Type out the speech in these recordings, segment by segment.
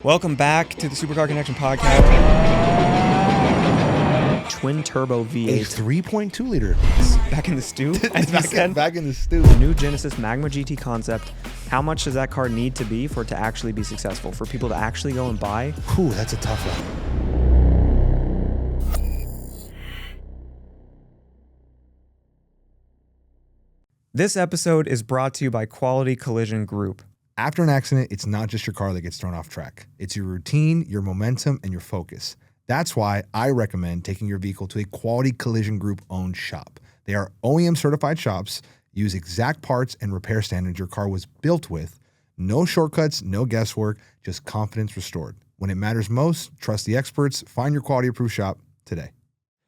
Welcome back to the Supercar Connection podcast. Twin turbo V8. A 3.2 liter. Back in the stew, It's back in the stew. The new Genesis Magma GT concept. How much does that car need to be for it to actually be successful? For people to actually go and buy? Ooh, that's a tough one. This episode is brought to you by Quality Collision Group. After an accident, it's not just your car that gets thrown off track. It's your routine, your momentum, and your focus. That's why I recommend taking your vehicle to a Quality Collision Group owned shop. They are OEM certified shops, use exact parts and repair standards your car was built with. No shortcuts, no guesswork, just confidence restored. When it matters most, trust the experts. Find your quality approved shop today.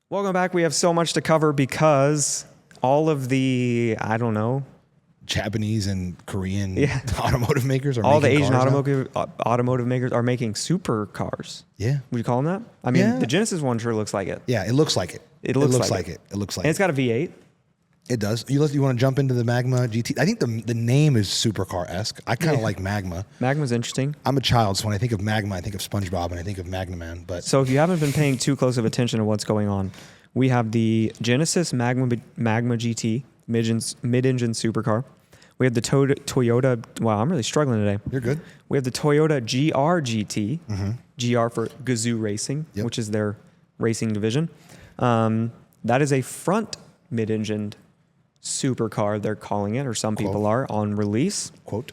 Welcome back. We have so much to cover because all of the, Japanese and Korean automotive makers are all the making Asian cars automotive makers are making supercars. Yeah. Would you call them that? I mean, the Genesis one sure looks like it. Yeah, it looks like it. It looks like it. It looks like and it's got a V8. It does. You want to jump into the Magma GT? I think the name is Supercar-esque. I kind of like Magma. Magma's interesting. I'm a child, so when I think of Magma, I think of SpongeBob and I think of Magna Man. But So if you haven't been paying too close of attention to what's going on, we have the Genesis Magma GT mid-engine supercar. We have the Toyota. Wow, I'm really struggling today. You're good. We have the Toyota GR GT, GR for Gazoo Racing, which is their racing division. That is a front mid-engine supercar, they're calling it, or some people are, on release. Quote.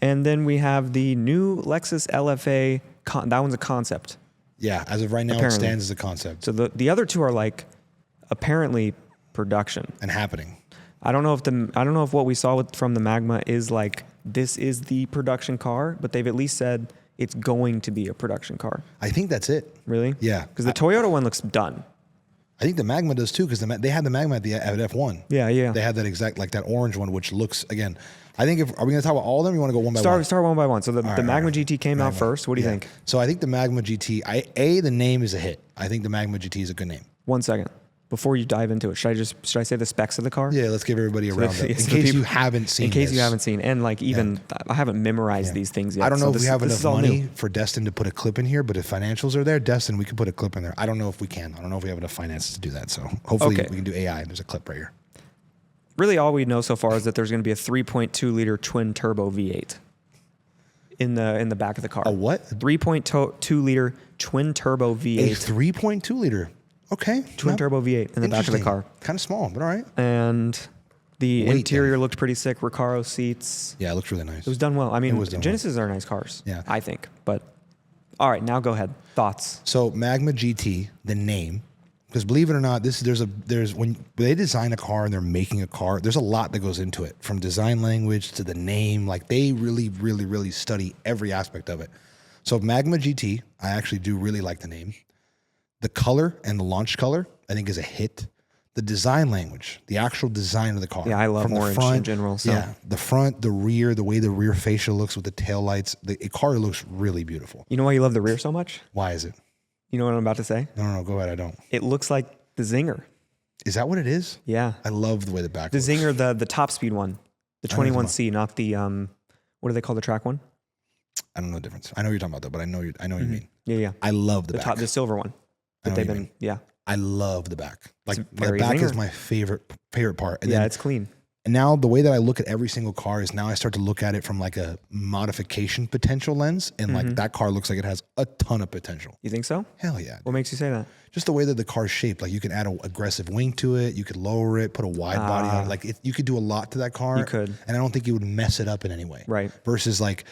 And then we have the new Lexus LFA. That one's a concept. Yeah, as of right now, it stands as a concept. So the other two are like apparently production and happening. I don't know if what we saw from the Magma is like this is the production car, but they've at least said it's going to be a production car. I think that's it. Really? Yeah. Because the Toyota one looks done. I think the Magma does too, because they had the Magma at F1. Yeah. They had that exact, like that orange one, which looks, again, I think are we going to talk about all of them? Or you want to go one by one? Start one by one. So the Magma GT came out first. What do you think? So I think the Magma GT, the name is a hit. I think the Magma GT is a good name. 1 second. Before you dive into it, should I say the specs of the car? Yeah, let's give everybody a roundup. In case you haven't seen And like I haven't memorized these things yet. I don't know if we have enough money for Destin to put a clip in here, but if financials are there, Destin, we can put a clip in there. I don't know if we can. I don't know if we have enough finances to do that. So hopefully we can do AI. There's a clip right here. Really, all we know so far is that there's going to be a 3.2 liter twin turbo V8 in the back of the car. A what? 3.2 liter twin turbo V8. A 3.2 liter. Okay. Twin turbo V8 in the back of the car. Kind of small, but all right. And the interior looked pretty sick. Recaro seats. Yeah, it looks really nice. It was done well. I mean, Genesis are nice cars. Yeah. I think. But all right, now go ahead. Thoughts? So Magma GT, the name, because believe it or not, there's when they design a car and they're making a car, there's a lot that goes into it, from design language to the name. Like they really, really, really study every aspect of it. So Magma GT, I actually do really like the name. The color and the launch color, I think, is a hit. The design language, the actual design of the car. Yeah, I love orange in general. So. Yeah, the front, the rear, the way the rear fascia looks with the taillights, the car looks really beautiful. You know why you love the rear so much? Why is it? You know what I'm about to say? No, go ahead. I don't. It looks like the Zinger. Is that what it is? Yeah. I love the way the back looks. The Zinger, the top speed one. The 21C, not the, what do they call the track one? I don't know the difference. I know what you're talking about, though, but I know what you mean. Yeah. I love the back. The silver one. I love the back. Like the back is my favorite part. And it's clean. And now the way that I look at every single car is now I start to look at it from like a modification potential lens, and like that car looks like it has a ton of potential. You think so? Hell yeah. What makes you say that? Just the way that the car's shaped. Like you can add an aggressive wing to it, you could lower it, put a wide body on it. Like you could do a lot to that car. You could. And I don't think you would mess it up in any way. Right. Versus like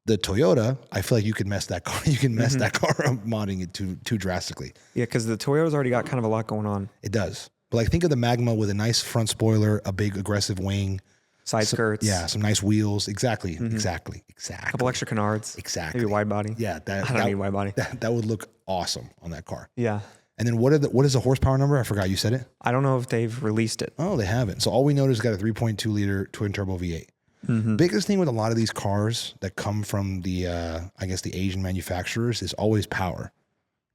the Toyota, I feel like you could mess that car. You can mess that car up modding it too drastically. Yeah, because the Toyota's already got kind of a lot going on. It does. But like think of the Magma with a nice front spoiler, a big aggressive wing, side skirts. Yeah, some nice wheels. Exactly. A couple extra canards. Exactly. Maybe wide body. Yeah, I don't need wide body. That would look awesome on that car. Yeah. And then what is the horsepower number? I forgot. You said it. I don't know if they've released it. Oh, they haven't. So all we know is it's got a 3.2 liter twin turbo V8. Biggest thing with a lot of these cars that come from the, I guess the Asian manufacturers is always power.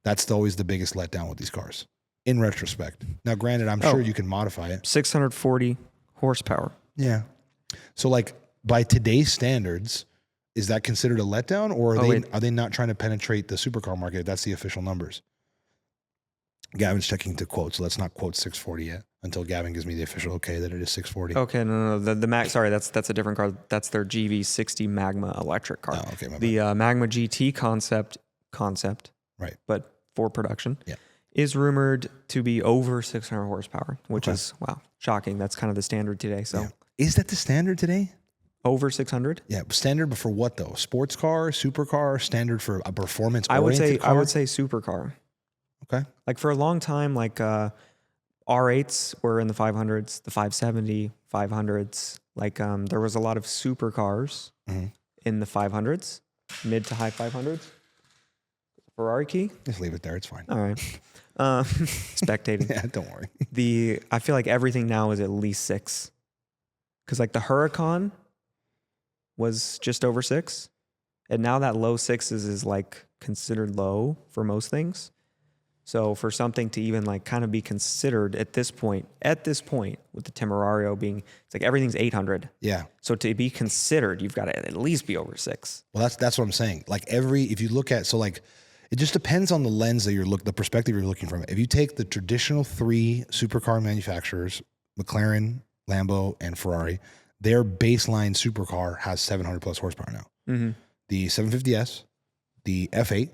That's always the biggest letdown with these cars, in retrospect. Now, granted, I'm sure you can modify it. 640 horsepower. Yeah. So like by today's standards, is that considered a letdown, or are they not trying to penetrate the supercar market? That's the official numbers. Gavin's checking the quote, so let's not quote 640 yet until Gavin gives me the official okay that it is 640. Okay, no. The Mag, sorry, that's a different car. That's their GV60 Magma electric car. Oh, okay, the Magma GT concept, right? But for production, yeah, is rumored to be over 600 horsepower, which is shocking. That's kind of the standard today. So, is that the standard today? Over 600? Yeah, standard, but for what though? Sports car, supercar, standard for a performance. I would say car? supercar. Okay. Like for a long time, like R8s were in the 500s, the 570, 500s. Like there was a lot of supercars in the 500s, mid to high 500s. Ferrari key? Just leave it there. It's fine. All right. Spectating. Yeah, don't worry. I feel like everything now is at least 6. Because like the Huracan was just over 6. And now that low 6s is like considered low for most things. So for something to even like kind of be considered at this point with the Temerario being, it's like everything's 800. Yeah. So to be considered, you've got to at least be over 6. Well, that's what I'm saying. Like if you look at, so like, it just depends on the lens that the perspective you're looking from. If you take the traditional 3 supercar manufacturers, McLaren, Lambo, and Ferrari, their baseline supercar has 700 plus horsepower now. Mm-hmm. The 750S, the F8,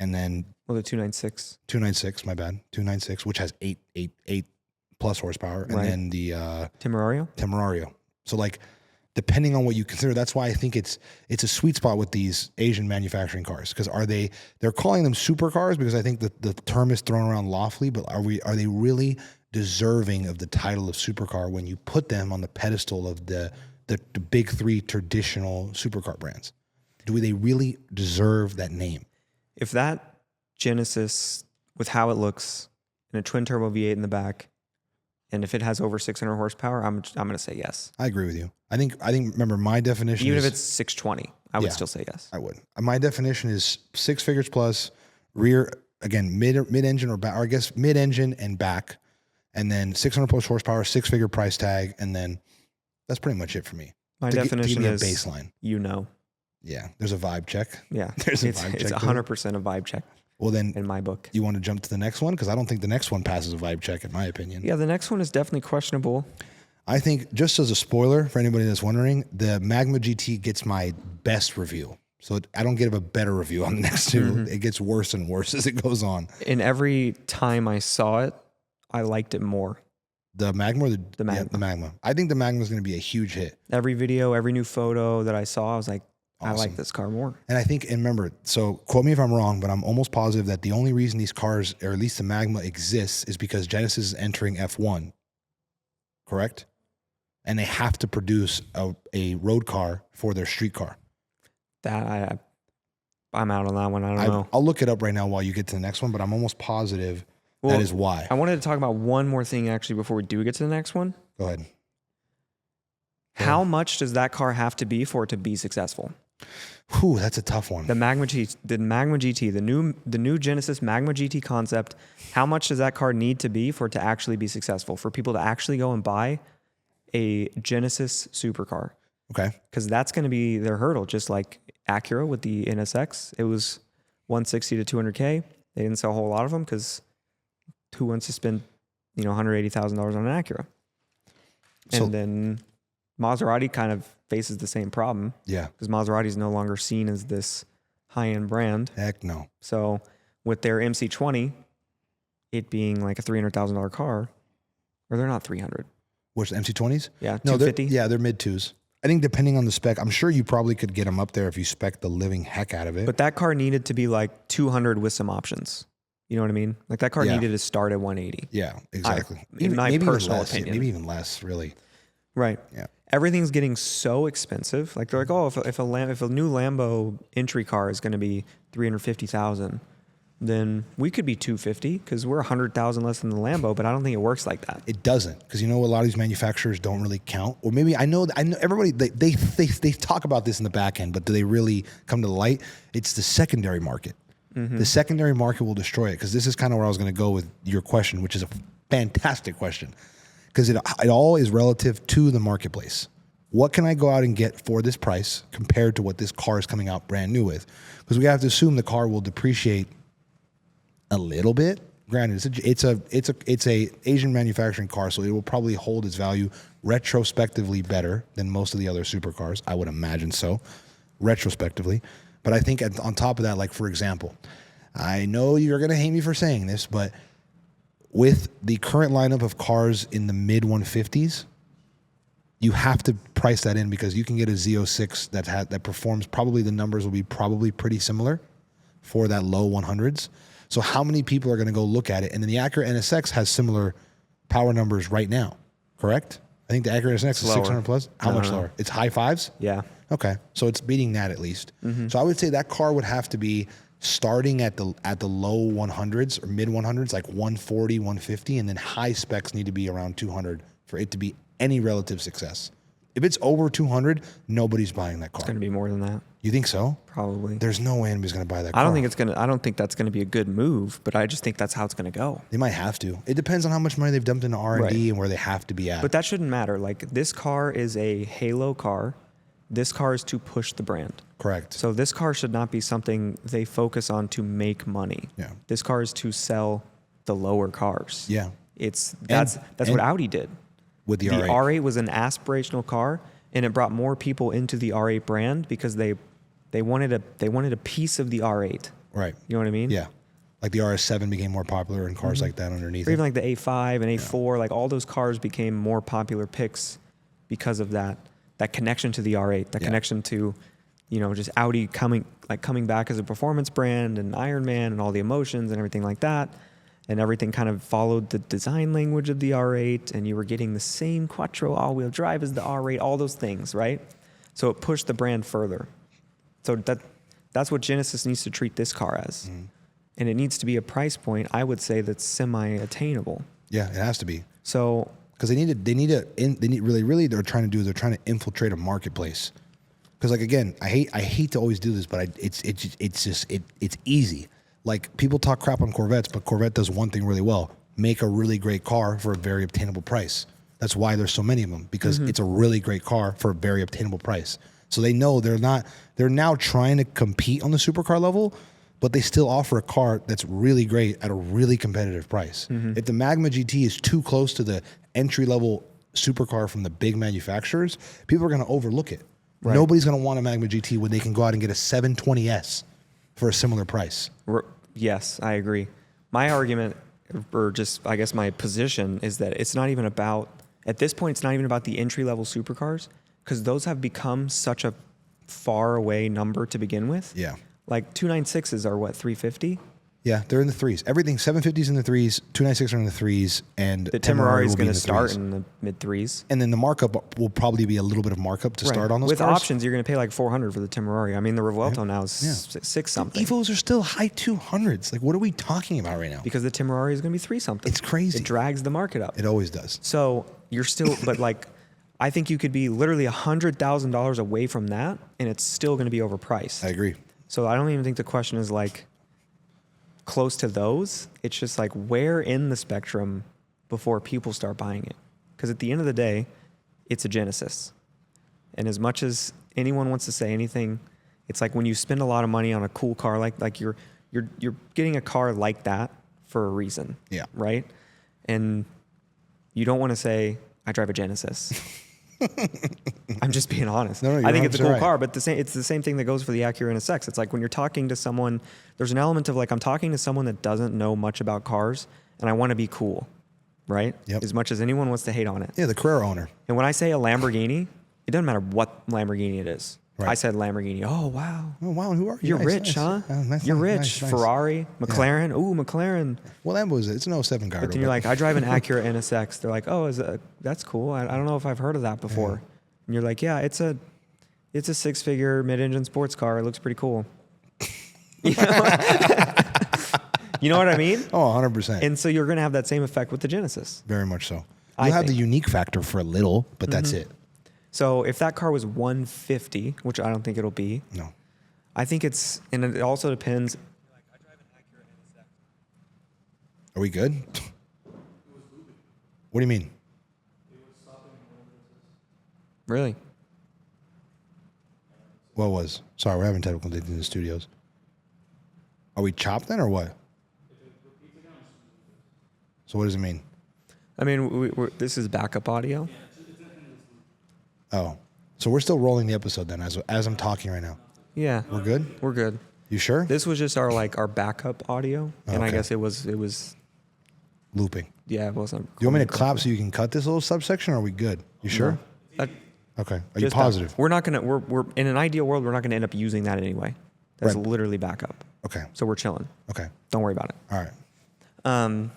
and then the 296. 296, my bad. 296, which has 8 plus horsepower. And then the Temerario. So like, depending on what you consider, that's why I think it's a sweet spot with these Asian manufacturing cars. Because they're calling them supercars because I think the term is thrown around lawfully, but are they really deserving of the title of supercar when you put them on the pedestal of the big 3 traditional supercar brands? Do they really deserve that name? If that Genesis, with how it looks, and a twin turbo V8 in the back, and if it has over 600 horsepower, I'm going to say yes. I agree with you. I think. Remember, my definition. Even if it's 620, I would still say yes. I would. My definition is 6 figures plus, rear again mid engine or back, or I guess mid engine and back, and then 600 plus horsepower, 6-figure price tag, and then that's pretty much it for me. My definition is baseline. Yeah, there's a vibe check. Yeah, there's a vibe check. It's 100% a vibe check. Well, then, in my book, you want to jump to the next one? Because I don't think the next one passes a vibe check, in my opinion. Yeah, the next one is definitely questionable. I think, just as a spoiler for anybody that's wondering, the Magma GT gets my best review. So I don't get a better review on the next 2. Mm-hmm. It gets worse and worse as it goes on. And every time I saw it, I liked it more. The Magma or the Magma? Yeah, the Magma. I think the Magma is going to be a huge hit. Every video, every new photo that I saw, I was like, awesome. I like this car more. And I think, and remember, so quote me if I'm wrong, but I'm almost positive that the only reason these cars, or at least the Magma, exists is because Genesis is entering F1. Correct? And they have to produce a road car for their street car. That I'm out on that one. I don't know. I'll look it up right now while you get to the next one, but I'm almost positive that is why. I wanted to talk about one more thing actually before we do get to the next one. Go ahead. How much does that car have to be for it to be successful? Whew, that's a tough one. The Magma GT, the new Genesis Magma GT concept. How much does that car need to be for it to actually be successful? For people to actually go and buy a Genesis supercar? Okay. Because that's going to be their hurdle. Just like Acura with the NSX, it was 160 to 200K. They didn't sell a whole lot of them because who wants to spend $180,000 on an Acura? And then Maserati kind of faces the same problem. Yeah. Because Maserati is no longer seen as this high-end brand. Heck no. So with their MC20, it being like a $300,000 car, or they're not 300. Which, MC20s? Yeah, 250? They're mid-2s. I think depending on the spec, I'm sure you probably could get them up there if you spec the living heck out of it. But that car needed to be like 200 with some options. You know what I mean? Like that car needed to start at 180. Yeah, exactly. In my personal opinion. Maybe even less, really. Right. Yeah. Everything's getting so expensive. Like they're like, oh, if a new Lambo entry car is going to be $350,000, then we could be $250 because we're $100,000 less than the Lambo. But I don't think it works like that. It doesn't, because a lot of these manufacturers don't really count. Or maybe I know everybody they talk about this in the back end, but do they really come to the light? It's the secondary market. Mm-hmm. The secondary market will destroy it, because this is kind of where I was going to go with your question, which is a fantastic question. Because it all is relative to the marketplace. what can I go out and get for this price compared to what this car is coming out brand new with? Because we have to assume the car will depreciate a little bit. Granted, it's a Asian manufacturing car, so it will probably hold its value retrospectively better than most of the other supercars. I would imagine so, retrospectively. But I think on top of that, like for example, I know you're going to hate me for saying this, but with the current lineup of cars in the mid 150s, you have to price that in because you can get a Z06 that performs, probably the numbers will be probably pretty similar for that low 100s. So how many people are going to go look at it? And then the Acura NSX has similar power numbers right now, correct? I think the Acura NSX is 600 plus. How much lower? It's high fives? Yeah. Okay. So it's beating that at least. So I would say that car would have to be starting at the low 100s or mid 100s, like 140, 150, and then high specs need to be around 200 for it to be any relative success. If it's over 200, nobody's buying that car. It's going to be more than that. You think so? Probably. There's no way anybody's going to buy that car. I don't think that's going to be a good move, but I just think that's how it's going to go. They might have to. It depends on how much money they've dumped into R&D Right. and where they have to be at. But that shouldn't matter. Like, this car is a halo car. This car is to push the brand. Correct. So this car should not be something they focus on to make money. Yeah. This car is to sell the lower cars. Yeah. That's what Audi did. With the The R8. R8 was an aspirational car, and it brought more people into the R8 brand because they wanted a piece of the R8. Right. You know what I mean? Yeah. Like the RS7 became more popular and cars like that underneath Or it. even like the A5 and A4, like all those cars became more popular picks because of that connection to the R8, that connection to, just Audi coming back as a performance brand and Iron Man and all the emotions and everything like that. And everything kind of followed the design language of the R8, and you were getting the same Quattro all-wheel drive as the R8, all those things, right? So it pushed the brand further. So that's what Genesis needs to treat this car as. And it needs to be a price point, I would say, that's semi-attainable. Yeah, it has to be. So Because they're trying to infiltrate a marketplace. Because like again, I hate to always do this, but it's easy. Like people talk crap on Corvettes, but Corvette does one thing really well: make a really great car for a very obtainable price. That's why there's so many of them, because it's a really great car for a very obtainable price. So they know they're now trying to compete on the supercar level, but they still offer a car that's really great at a really competitive price. If the Magma GT is too close to the entry-level supercar from the big manufacturers, people are going to overlook it. Right. Nobody's going to want a Magma GT when they can go out and get a 720S for a similar price. Yes, I agree. My argument, or just I guess my position, is that it's not even about, at this point, it's not even about the entry-level supercars, because those have become such a far away number to begin with. Yeah. Like 296s are what, 350? Yeah, they're in the threes. Everything 750s in the threes, 296 are in the threes, and The Temporari is will be going in to the start threes. in the mid threes. And then the markup will probably be a little bit of markup to start on those With cars. options, you're going to pay like $400 for the Temporari. I mean, the Revuelto now is six something. Evos are still high 200s. Like, what are we talking about right now? Because the Temporari is going to be three something. It's crazy. It drags the market up. It always does. So you're still, but like, I think you could be literally $100,000 away from that, and it's still going to be overpriced. I agree. So I don't even think the question is like close to those. It's just like where in the spectrum before people start buying it. Because at the end of the day, it's a Genesis. And as much as anyone wants to say anything, it's like when you spend a lot of money on a cool car, like you're getting a car like that for a reason. Yeah. Right? And you don't want to say, I drive a Genesis. I'm just being honest. No, I think it's a cool right. car, but it's the same thing that goes for the Acura NSX. It's like when you're talking to someone, there's an element of like, I'm talking to someone that doesn't know much about cars, and I want to be cool, right? Yep. As much as anyone wants to hate on it. Yeah, the Carrera owner. And when I say a Lamborghini, it doesn't matter what Lamborghini it is. Right. I said Lamborghini. Oh, wow. Oh, wow. Who are you? You're Nice, rich, nice. huh? Nice, You're rich. nice, nice. Ferrari, McLaren. Ooh, McLaren. Well, that was it. It's an 07 car. But then you're like, I drive an Acura NSX. They're like, oh, that's cool. I don't know if I've heard of that before. Yeah. And you're like, yeah, it's a six-figure mid-engine sports car. It looks pretty cool. You know? You know what I mean? Oh, 100%. And so you're going to have that same effect with the Genesis. Very much so. I You'll have the think. unique factor for a little, but that's it. So if that car was 150, which I don't think it'll be, No. I think it's, and it also depends. Are we good? What do you mean? Really? What was? Sorry, we're having technical difficulties in the studios. Are we chopped then or what? So what does it mean? I mean, this is backup audio. Oh, so we're still rolling the episode then as I'm talking right now. Yeah. We're good? We're good. You sure? This was just our backup audio, and I guess it was looping. Yeah, it wasn't. Do you want me to clap so you can cut this little subsection, or are we good? You sure? No. Okay. Are you positive? We're not gonna. We're in an ideal world. We're not gonna end up using that anyway. That's literally backup. Okay. So we're chilling. Okay. Don't worry about it. All right.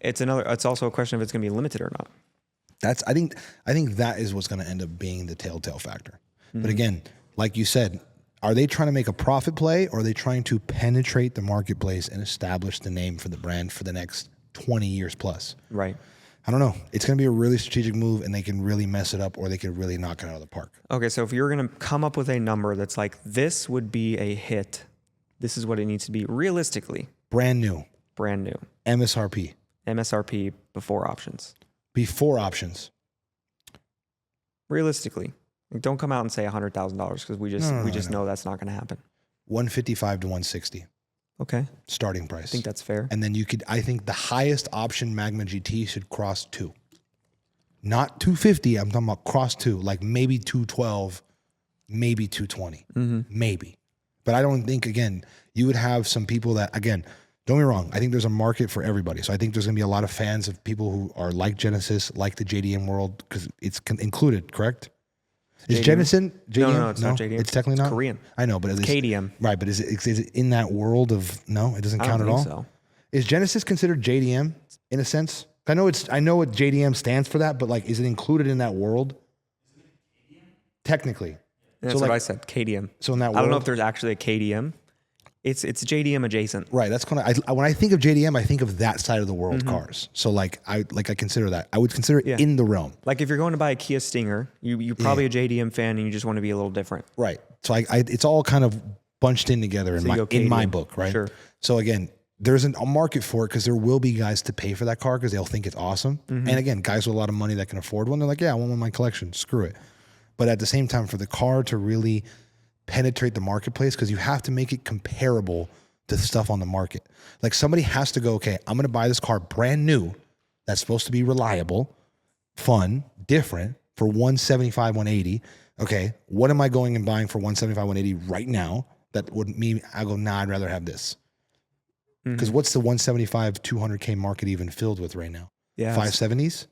It's also a question of it's gonna be limited or not. I think that is what's going to end up being the telltale factor. But again, like you said, are they trying to make a profit play, or are they trying to penetrate the marketplace and establish the name for the brand for the next 20 years plus? Right. I don't know. It's going to be a really strategic move, and they can really mess it up, or they could really knock it out of the park. Okay, so if you're going to come up with a number that's like, this would be a hit, this is what it needs to be realistically. Brand new. MSRP before options. Before options. Realistically. Like, don't come out and say $100,000 because we just know that's not going to happen. 155 to 160. Okay. Starting price. I think that's fair. And then I think the highest option Magma GT should cross 2. Not 250, I'm talking about cross 2, like maybe 212, maybe 220. Maybe. But I don't think, again, you would have some people that, again, don't get me wrong, I think there's a market for everybody. So I think there's going to be a lot of fans of people who are like Genesis, like the JDM world, because it's included, correct? Is Genesis JDM? No, it's not JDM. It's technically not? Korean. I know, but it's KDM. Right, but is it in that world of, no, it doesn't count at all? So. Is Genesis considered JDM in a sense? I know what JDM stands for that, but like, is it included in that world? Technically. That's what I said, KDM. So in that world, I don't know if there's actually a KDM. It's JDM adjacent. Right. That's kind of, when I think of JDM, I think of that side of the world cars. So like I consider that. I would consider it in the realm. Like if you're going to buy a Kia Stinger, you're probably a JDM fan and you just want to be a little different. Right. So it's all kind of bunched in together in my book, right? Sure. So again, there's a market for it because there will be guys to pay for that car because they'll think it's awesome. And again, guys with a lot of money that can afford one, they're like, yeah, I want one in my collection. Screw it. But at the same time, for the car to really penetrate the marketplace, because you have to make it comparable to stuff on the market. Like somebody has to go, okay, I'm going to buy this car brand new that's supposed to be reliable, fun, different for 175, 180. Okay, what am I going and buying for 175, 180 right now that would mean I go, nah, I'd rather have this. Because what's the 175, 200K market even filled with right now? Yeah. 570s?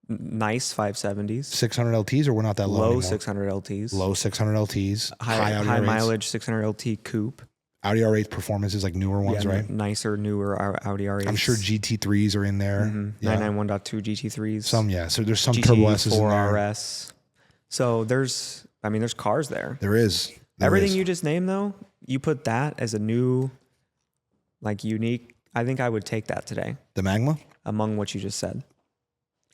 Nice 570s. 600 LTs, or we're not that low Low anymore? 600 LTs. Low 600 LTs. High mileage 600 LT coupe. Audi R8 performances, like newer ones, right? Nicer, newer Audi R8s. I'm sure GT3s are in there. 991.2 GT3s. Some, yeah. So there's some Turbo S's in there. RS. So there's cars there. There is. Everything you just named, though, you put that as a new, like, unique. I think I would take that today. The Magma? Among what you just said.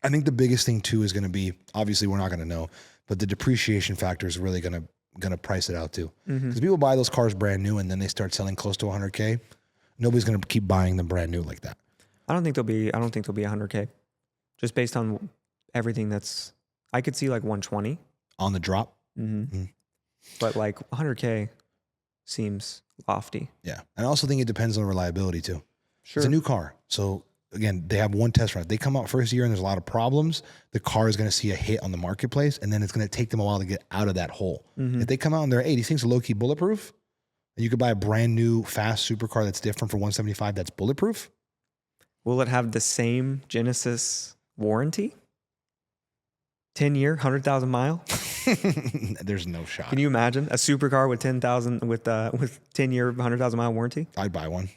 I think the biggest thing, too, is going to be, obviously we're not going to know, but the depreciation factor is really going to price it out, too. Because people buy those cars brand new and then they start selling close to 100K. Nobody's going to keep buying them brand new like that. I don't think they'll be 100K. Just based on everything I could see like 120. On the drop? But like 100K seems lofty. Yeah. And I also think it depends on reliability, too. Sure. It's a new car. So again, they have one test run. They come out first year and there's a lot of problems. The car is going to see a hit on the marketplace, and then it's going to take them a while to get out of that hole. If they come out and they're, hey, these things are low-key bulletproof, and you could buy a brand new fast supercar that's different for 175 that's bulletproof. Will it have the same Genesis warranty? 10-year, 100,000 mile? There's no shot. Can you imagine a supercar with 10,000 with 10-year, 100,000 mile warranty? I'd buy one.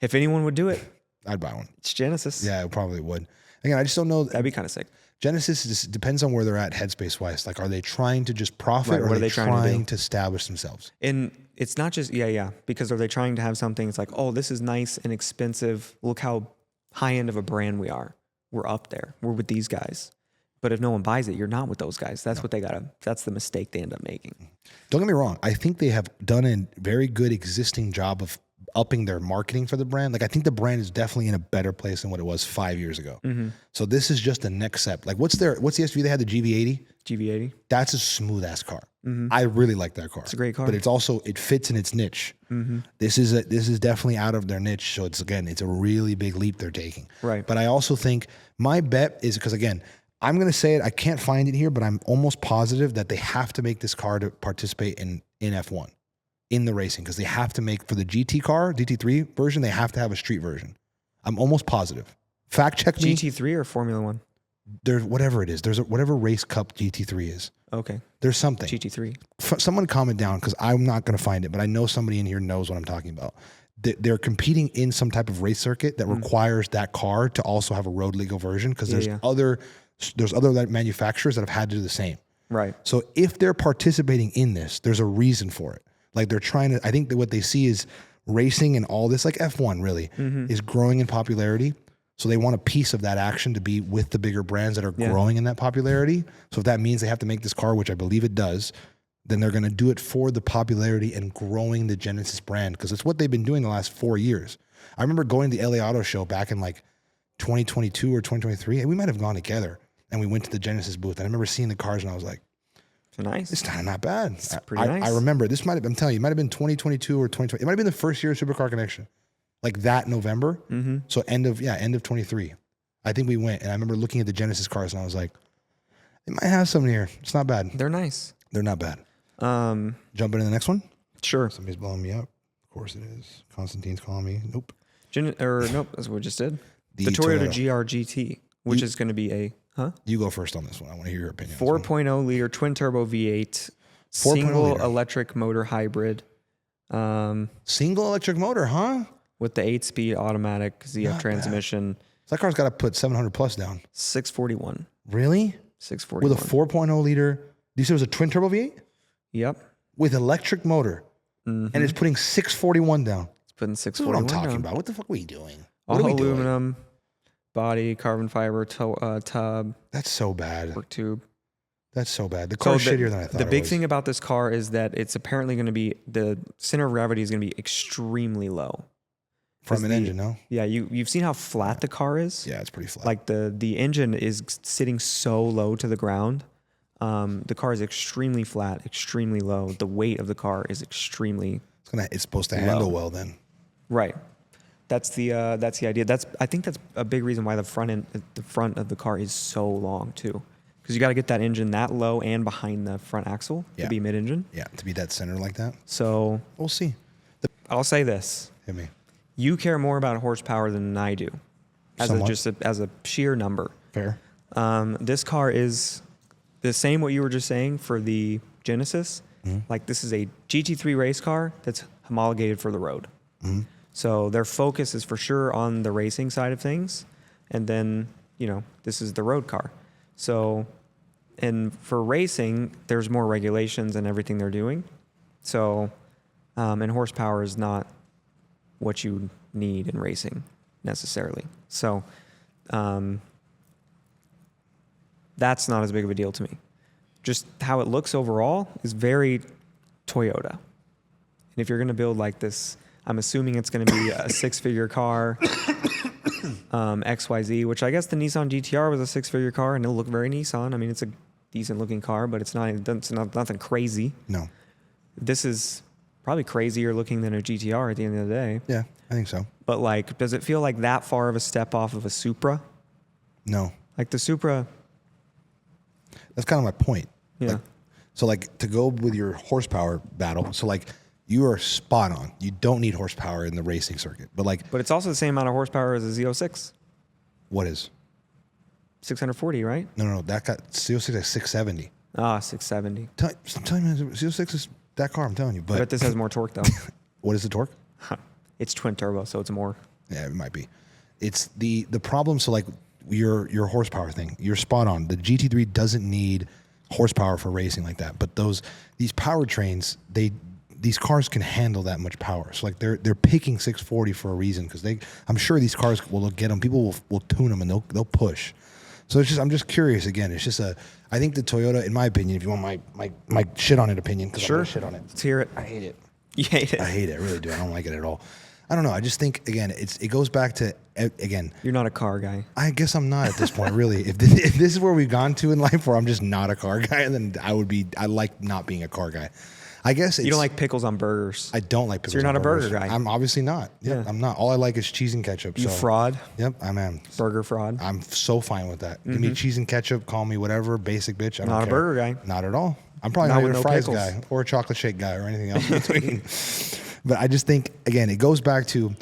If anyone would do it, I'd buy one. it's Genesis. Yeah, it probably would. Again, I just don't know. That'd be kind of sick. Genesis just depends on where they're at headspace wise. Like, are they trying to just profit, Right, or what are they trying to to establish themselves? And it's not just, because are they trying to have something, it's like, oh, this is nice and expensive. Look how high end of a brand we are. We're up there. We're with these guys. But if no one buys it, you're not with those guys. That's that's the mistake they end up making. Don't get me wrong. I think they have done a very good existing job of upping their marketing for the brand. Like, I think the brand is definitely in a better place than what it was 5 years ago. So this is just the next step. Like, what's the SUV they had, the GV80? GV80. That's a smooth ass car. I really like that car. It's a great car. But it's also, it fits in its niche. This is definitely out of their niche. So it's a really big leap they're taking. Right. But I also think my bet is, because again, I'm going to say it, I can't find it here, but I'm almost positive that they have to make this car to participate in F1, in the racing, because they have to make, for the GT car, GT3 version, they have to have a street version. I'm almost positive. Fact check me. GT3 or Formula One? There's whatever it is. There's whatever race cup GT3 is. Okay. There's something. GT3. Someone comment down, because I'm not going to find it, but I know somebody in here knows what I'm talking about. They're competing in some type of race circuit that requires that car to also have a road legal version, because there's other manufacturers that have had to do the same. Right. So if they're participating in this, there's a reason for it. Like they're trying to, I think that what they see is racing and all this, like F1 really, is growing in popularity. So they want a piece of that action to be with the bigger brands that are growing in that popularity. So if that means they have to make this car, which I believe it does, then they're going to do it for the popularity and growing the Genesis brand, because it's what they've been doing the last 4 years. I remember going to the LA Auto Show back in like 2022 or 2023, and we might have gone together, and we went to the Genesis booth. And I remember seeing the cars, and I was like, nice. It's kind of not bad. It's pretty nice. I remember this I'm telling you, it might have been 2022 or 2020. It might have been the first year of Supercar Connection, like that November. So end of 23. I think we went, and I remember looking at the Genesis cars, and I was like, they might have something here. It's not bad. They're nice. They're not bad. Jump into the next one. Sure. Somebody's blowing me up. Of course it is. Constantine's calling me. Nope. Nope. That's what we just did. The Toyota GR-GT, which is going to be a You go first on this one. I want to hear your opinion. 4.0 liter twin turbo V8, single electric motor hybrid. Single electric motor, huh? With the 8-speed automatic ZF transmission. That car's got to put 700 plus down. 641. Really? 641. With a 4.0 liter. You said it was a twin turbo V8? Yep. With electric motor. And it's putting 641 down. It's putting 641 That's what I'm talking down. about. What the fuck are we doing? All aluminum, body, carbon fiber, tub. That's so bad. Work tube. That's so bad. The car's shittier than I thought. The big thing about this car is that it's apparently going to be, the center of gravity is going to be extremely low. From an engine, no? Yeah, you've seen how flat the car is? Yeah, it's pretty flat. Like the engine is sitting so low to the ground. The car is extremely flat, extremely low. The weight of the car is extremely It's supposed to handle well then. Right. That's the idea. I think that's a big reason why the front of the car is so long too. Because you got to get that engine that low and behind the front axle to be mid-engine. Yeah, to be that center like that. So we'll see. I'll say this. Hit me. You care more about horsepower than I do, as a sheer number. Fair. This car is the same what you were just saying for the Genesis. Like this is a GT3 race car that's homologated for the road. So their focus is for sure on the racing side of things. And then, this is the road car. So, and for racing, there's more regulations and everything they're doing. So, and horsepower is not what you need in racing necessarily. So, that's not as big of a deal to me. Just how it looks overall is very Toyota. And if you're going to build like this, I'm assuming it's going to be a 6-figure car, XYZ, which I guess the Nissan GTR was a 6-figure car, and it'll look very Nissan. I mean, it's a decent looking car, but it's nothing crazy. No. This is probably crazier looking than a GTR at the end of the day. Yeah, I think so. But like, does it feel like that far of a step off of a Supra? No. Like the Supra. That's kind of my point. Yeah. So to go with your horsepower battle, so you are spot on. You don't need horsepower in the racing circuit. But it's also the same amount of horsepower as a Z06. What is? 640, right? No. That got Z06 at 670. 670. I'm telling you, Z06 is that car, I'm telling you. But I bet this has more torque, though. What is the torque? It's twin turbo, so it's more. Yeah, it might be. It's the problem, so your horsepower thing, you're spot on. The GT3 doesn't need horsepower for racing like that. But these powertrains, these cars can handle that much power. So they're picking 640 for a reason, because I'm sure these cars will get them. People will tune them and they'll push. So I'm just curious again. It's just I think the Toyota, in my opinion, if you want my shit on it opinion, because I'm gonna shit on it. Let's hear it. I hate it. You hate it. I hate it. I really do. I don't like it at all. I don't know. I just think, again, it goes back to, again. You're not a car guy. I guess I'm not at this point, really. If this is where we've gone to in life, where I'm just not a car guy, then I like not being a car guy. I guess you don't like pickles on burgers. I don't like pickles. So you're not on a burgers. burger guy. I'm obviously not. Yep, I'm not. All I like is cheese and ketchup. You fraud. Yep, I am. Burger fraud. I'm so fine with that. Give me cheese and ketchup. Call me whatever. Basic bitch. I don't Not a care. burger guy. Not at all. I'm probably not even a fries guy or a chocolate shake guy or anything else in between. But I just think, again, it goes back to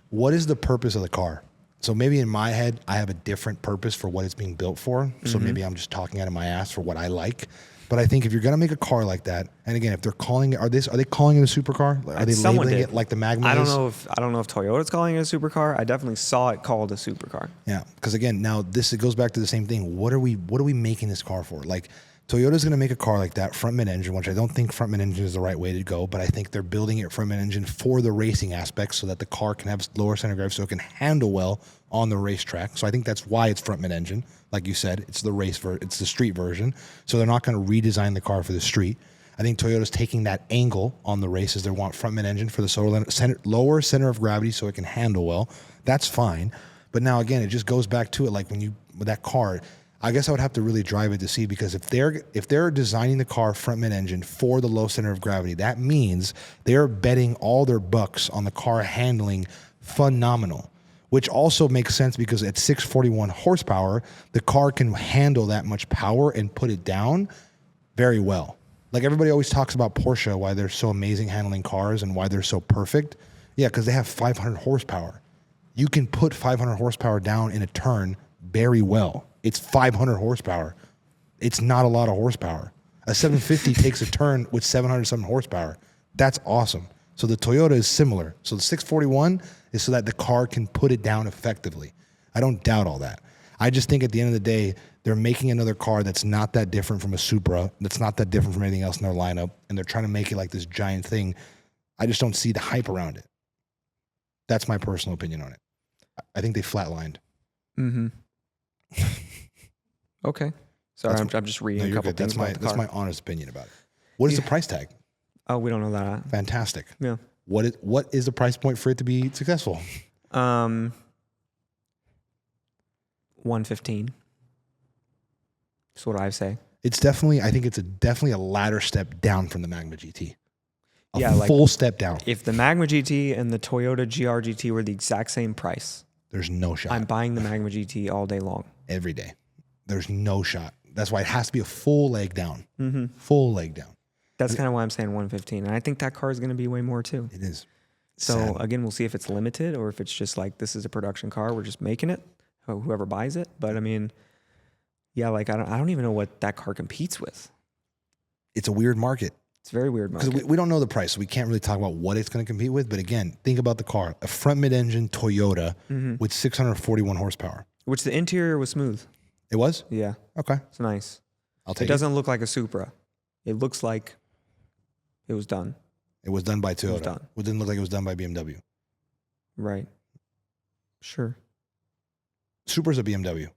what is the purpose of the car? So maybe in my head, I have a different purpose for what it's being built for. So maybe I'm just talking out of my ass for what I like. But I think if you're going to make a car like that, and again, if they're calling it, are they calling it a supercar? Are they labeling it like the Magma I don't is? know if Toyota's calling it a supercar. I definitely saw it called a supercar. Yeah, because again, now it goes back to the same thing. What are we making this car for? Like, Toyota's going to make a car like that, front mid-engine, which I don't think front mid-engine is the right way to go, but I think they're building it front mid-engine for the racing aspect so that the car can have lower center of gravity so it can handle well on the racetrack. So I think that's why it's front mid-engine. Like you said, it's it's the street version. So they're not going to redesign the car for the street. I think Toyota's taking that angle on the races. They want front mid-engine for the lower center of gravity so it can handle well. That's fine. But now, again, it just goes back to it, like with that car, I guess I would have to really drive it to see, because if they're designing the car front mid-engine for the low center of gravity, that means they're betting all their bucks on the car handling phenomenal, which also makes sense because at 641 horsepower, the car can handle that much power and put it down very well. Like everybody always talks about Porsche, why they're so amazing handling cars and why they're so perfect. Yeah, because they have 500 horsepower. You can put 500 horsepower down in a turn very well. It's 500 horsepower. It's not a lot of horsepower. A 750 takes a turn with 707 horsepower. That's awesome. So the Toyota is similar. So the 641 is so that the car can put it down effectively. I don't doubt all that. I just think at the end of the day, they're making another car that's not that different from a Supra, that's not that different from anything else in their lineup, and they're trying to make it like this giant thing. I just don't see the hype around it. That's my personal opinion on it. I think they flatlined. Mm-hmm. Okay. Sorry, I'm just reading a couple things about the car. That's my honest opinion about it. What is the price tag? Oh, we don't know that. Fantastic. Yeah. What is the price point for it to be successful? 115. That's what I say. It's definitely, I think it's definitely a ladder step down from the Magma GT. A full step down. If the Magma GT and the Toyota GR GT were the exact same price, there's no shot. I'm buying the Magma GT all day long. Every day. There's no shot. That's why it has to be a full leg down. Mm-hmm. Full leg down. That's kind of why I'm saying 115. And I think that car is going to be way more too. It is. So sad. Again, we'll see if it's limited or if it's just like, this is a production car. We're just making it. Whoever buys it. But I mean, yeah, like I don't even know what that car competes with. It's a weird market. It's a very weird market. Because we don't know the price, so we can't really talk about what it's going to compete with. But again, think about the car. A front mid-engine Toyota with 641 horsepower. Which the interior was smooth. It was? Yeah. Okay. It's nice. I'll take it. It doesn't look like a Supra. It looks like it was done. It was done by Toyota. It was done. It didn't look like it was done by BMW. Right. Sure. Supra's a BMW.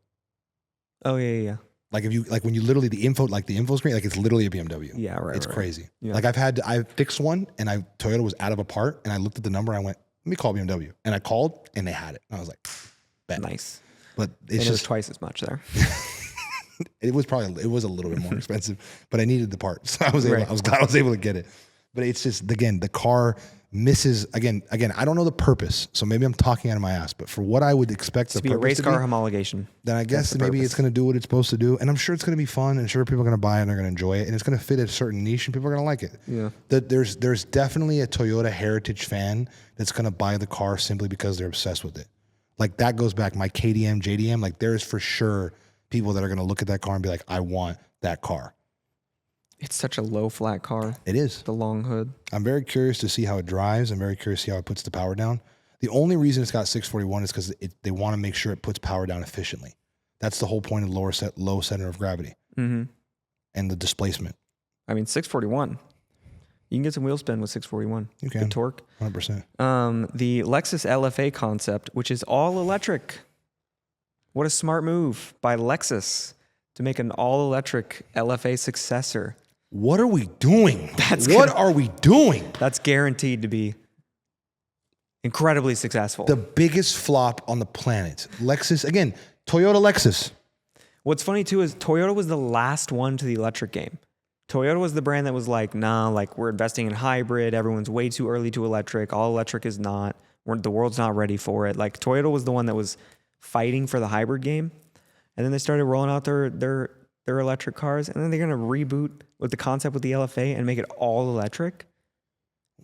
Oh, yeah. Like when you literally the info screen, like it's literally a BMW. Yeah, right. It's crazy. Yeah. Like I fixed one and Toyota was out of a part and I looked at the number and I went, let me call BMW. And I called and they had it. And I was like, bet. Nice. But it was twice as much there. It was a little bit more expensive, but I needed the part. So I was glad I was able to get it. But it's just, again, the car misses, again, I don't know the purpose. So maybe I'm talking out of my ass, but for what I would expect the to be a race car homologation. Then I guess maybe it's going to do what it's supposed to do. And I'm sure it's going to be fun and sure people are going to buy it and they're going to enjoy it. And it's going to fit a certain niche and people are going to like it. Yeah. There's definitely a Toyota heritage fan that's going to buy the car simply because they're obsessed with it. Like that goes back, my KDM, JDM, like there's for sure people that are going to look at that car and be like, I want that car. It's such a low flat car. It is. The long hood. I'm very curious to see how it drives. I'm very curious to see how it puts the power down. The only reason it's got 641 is because they want to make sure it puts power down efficiently. That's the whole point of low center of gravity and the displacement. I mean, 641. You can get some wheel spin with 641. You can. Good torque. 100%. The Lexus LFA concept, which is all electric. What a smart move by Lexus to make an all electric LFA successor. What are we doing? What are we doing? That's guaranteed to be Incredibly successful. The biggest flop on the planet. Lexus, again, Toyota Lexus. What's funny too is Toyota was the last one to the electric game. Toyota was the brand that was like, nah, like we're investing in hybrid. Everyone's way too early to electric. All electric is not. The world's not ready for it. Like Toyota was the one that was fighting for the hybrid game. And then they started rolling out their electric cars. And then they're going to reboot with the concept with the LFA and make it all electric.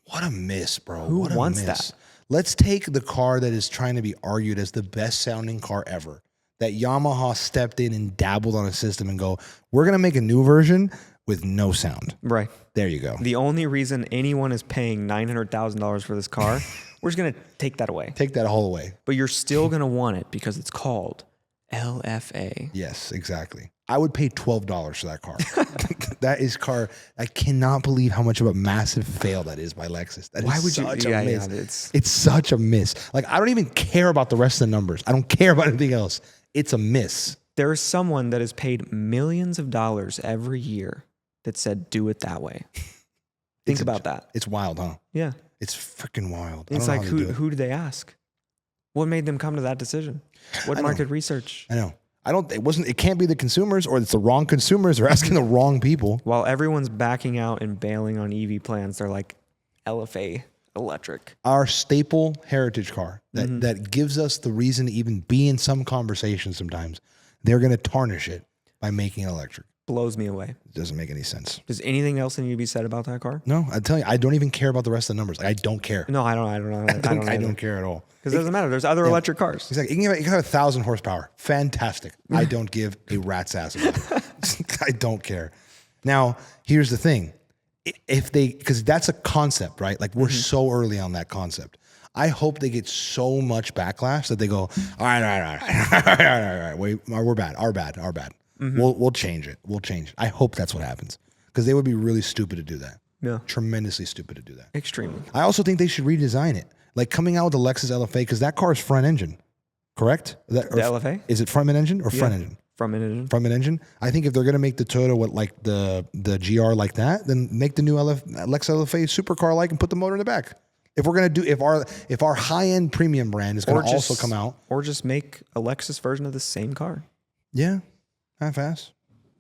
What a miss, bro. Who what a wants miss. that? Let's take the car that is trying to be argued as the best sounding car ever. That Yamaha stepped in and dabbled on a system and go, we're going to make a new version with no sound. Right. There you go. The only reason anyone is paying $900,000 for this car, we're just going to take that away. Take that whole away. But you're still going to want it because it's called LFA. Yes, exactly. I would pay $12 for that car. That is car. I cannot believe how much of a massive fail that is by Lexus. That Why is would you? such Yeah, a miss. yeah, It's such a miss. Like, I don't even care about the rest of the numbers. I don't care about anything else. It's a miss. There is someone that has paid millions of dollars every year that said, do it that way. Think about that. It's wild, huh? Yeah. It's freaking wild. It's like, who did they ask? What made them come to that decision? What market research? I know. It can't be the consumers, or it's the wrong consumers. They're asking the wrong people. While everyone's backing out and bailing on EV plans, they're like, LFA, electric. Our staple heritage car that gives us the reason to even be in some conversation sometimes, they're going to tarnish it by making it electric. Blows me away. It doesn't make any sense. Does anything else need to be said about that car? No, I tell you, I don't even care about the rest of the numbers. Like, I don't care. No, I don't know. I don't care at all. Because it doesn't matter. There's other electric cars. Exactly. You can have 1,000 horsepower. Fantastic. I don't give a rat's ass about it. I don't care. Now, here's the thing. Because that's a concept, right? Like, we're so early on that concept. I hope they get so much backlash that they go, all right. Wait, we're bad. Our bad. We'll change it. I hope that's what happens. Because they would be really stupid to do that. Yeah. Tremendously stupid to do that. Extremely. I also think they should redesign it. Like coming out with the Lexus LFA, because that car is front engine, correct? The LFA? Is it front mid engine or front engine? Front mid engine. Front mid engine. I think if they're going to make the Toyota what like the GR like that, then make the new Lexus LFA supercar like and put the motor in the back. If we're going to do if our high end premium brand is going to also come out, or just make a Lexus version of the same car. Yeah, half ass.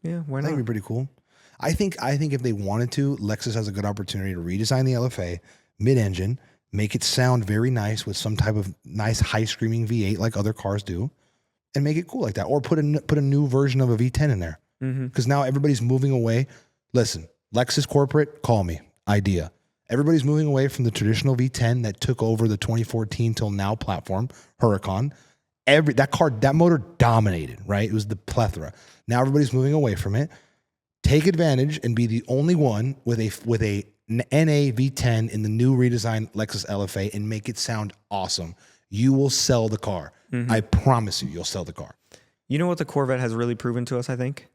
Yeah, why not? That'd be pretty cool. I think if they wanted to, Lexus has a good opportunity to redesign the LFA mid engine. Make it sound very nice with some type of nice high screaming V8 like other cars do, and make it cool like that. Or put a new version of a V10 in there. Because now everybody's moving away. Listen, Lexus corporate, call me. Idea. Everybody's moving away from the traditional V10 that took over the 2014 till now platform, Huracan. That motor dominated, right? It was the plethora. Now everybody's moving away from it. Take advantage and be the only one with a NA V10 in the new redesigned Lexus LFA and make it sound awesome. You will sell the car. I promise you'll sell the car. You know what the Corvette has really proven to us, I think?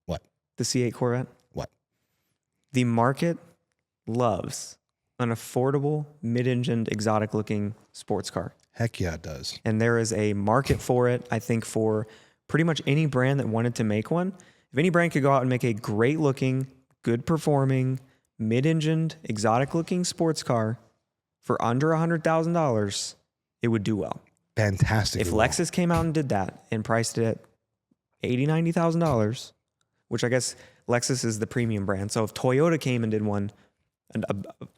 What? The C8 Corvette? What? The market loves an affordable, mid-engined, exotic-looking sports car. Heck yeah, it does. And there is a market for it, I think, for pretty much any brand that wanted to make one. If any brand could go out and make a great-looking, good-performing, mid-engined, exotic-looking sports car for under $100,000, it would do well. Fantastic. If Lexus came out and did that and priced it at $80,000, $90,000, which I guess Lexus is the premium brand. So if Toyota came and did one,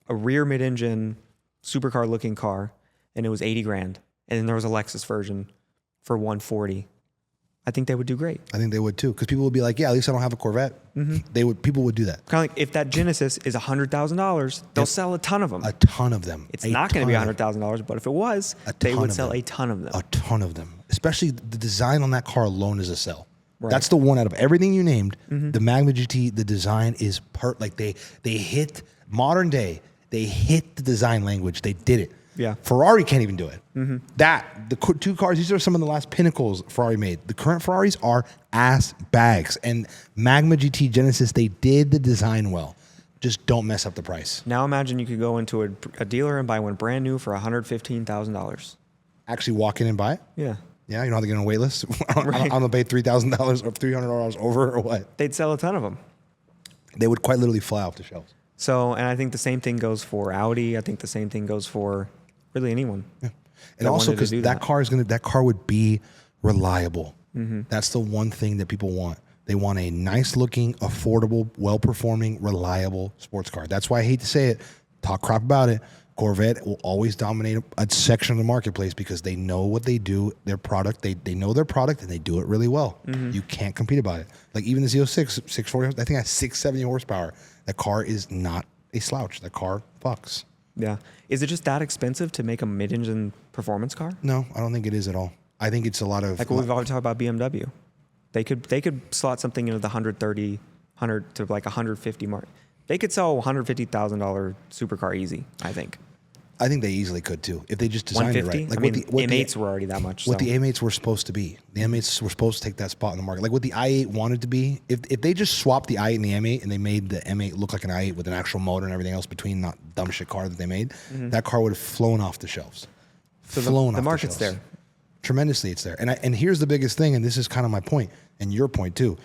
a rear mid-engine supercar-looking car, and it was $80,000, and then there was a Lexus version for $140,000, I think they would do great. I think they would too, because people would be like, "Yeah, at least I don't have a Corvette." People would do that. Kind of like if that Genesis is $100,000, they'll sell a ton of them. A ton of them. It's not going to be $100,000, but if it was, they would sell a ton of them. A ton of them. Especially the design on that car alone is a sell. Right. That's the one out of everything you named. The Magma GT, the design is like they hit modern day. They hit the design language. They did it. Yeah. Ferrari can't even do it. The two cars, these are some of the last pinnacles Ferrari made. The current Ferraris are ass bags. And Magma GT Genesis, they did the design well. Just don't mess up the price. Now imagine you could go into a dealer and buy one brand new for $115,000. Actually walk in and buy it? Yeah. Yeah, you don't have to get on a wait list. I'm going to pay $3,000 or $300 over or what? They'd sell a ton of them. They would quite literally fly off the shelves. So, and I think the same thing goes for Audi. I think the same thing goes for really anyone. And that also wanted to because do that car would be reliable. That's the one thing that people want. They want a nice looking, affordable, well performing, reliable sports car. That's why I hate to say it, talk crap about it. Corvette will always dominate a section of the marketplace because they know what they do, their product. They know their product and they do it really well. You can't compete about it. Like even the Z06, 640, I think it has 670 horsepower. That car is not a slouch. That car fucks. Yeah. Is it just that expensive to make a mid-engine performance car? No, I don't think it is at all. I think it's a lot of... Like what we've always talked about BMW. They could slot something into the 130, 100 to like 150 mark. They could sell a $150,000 supercar easy, I think. I think they easily could too if they just designed it right. Like the M8s were already that much. What the M8s were supposed to be. The M8s were supposed to take that spot in the market. Like what the i8 wanted to be. If they just swapped the i8 and the M8 and they made the M8 look like an i8 with an actual motor and everything else between, not dumb shit car that they made, that car would have flown off the shelves. So the market's there. Tremendously, it's there. And here's the biggest thing, and this is kind of my point and your point too.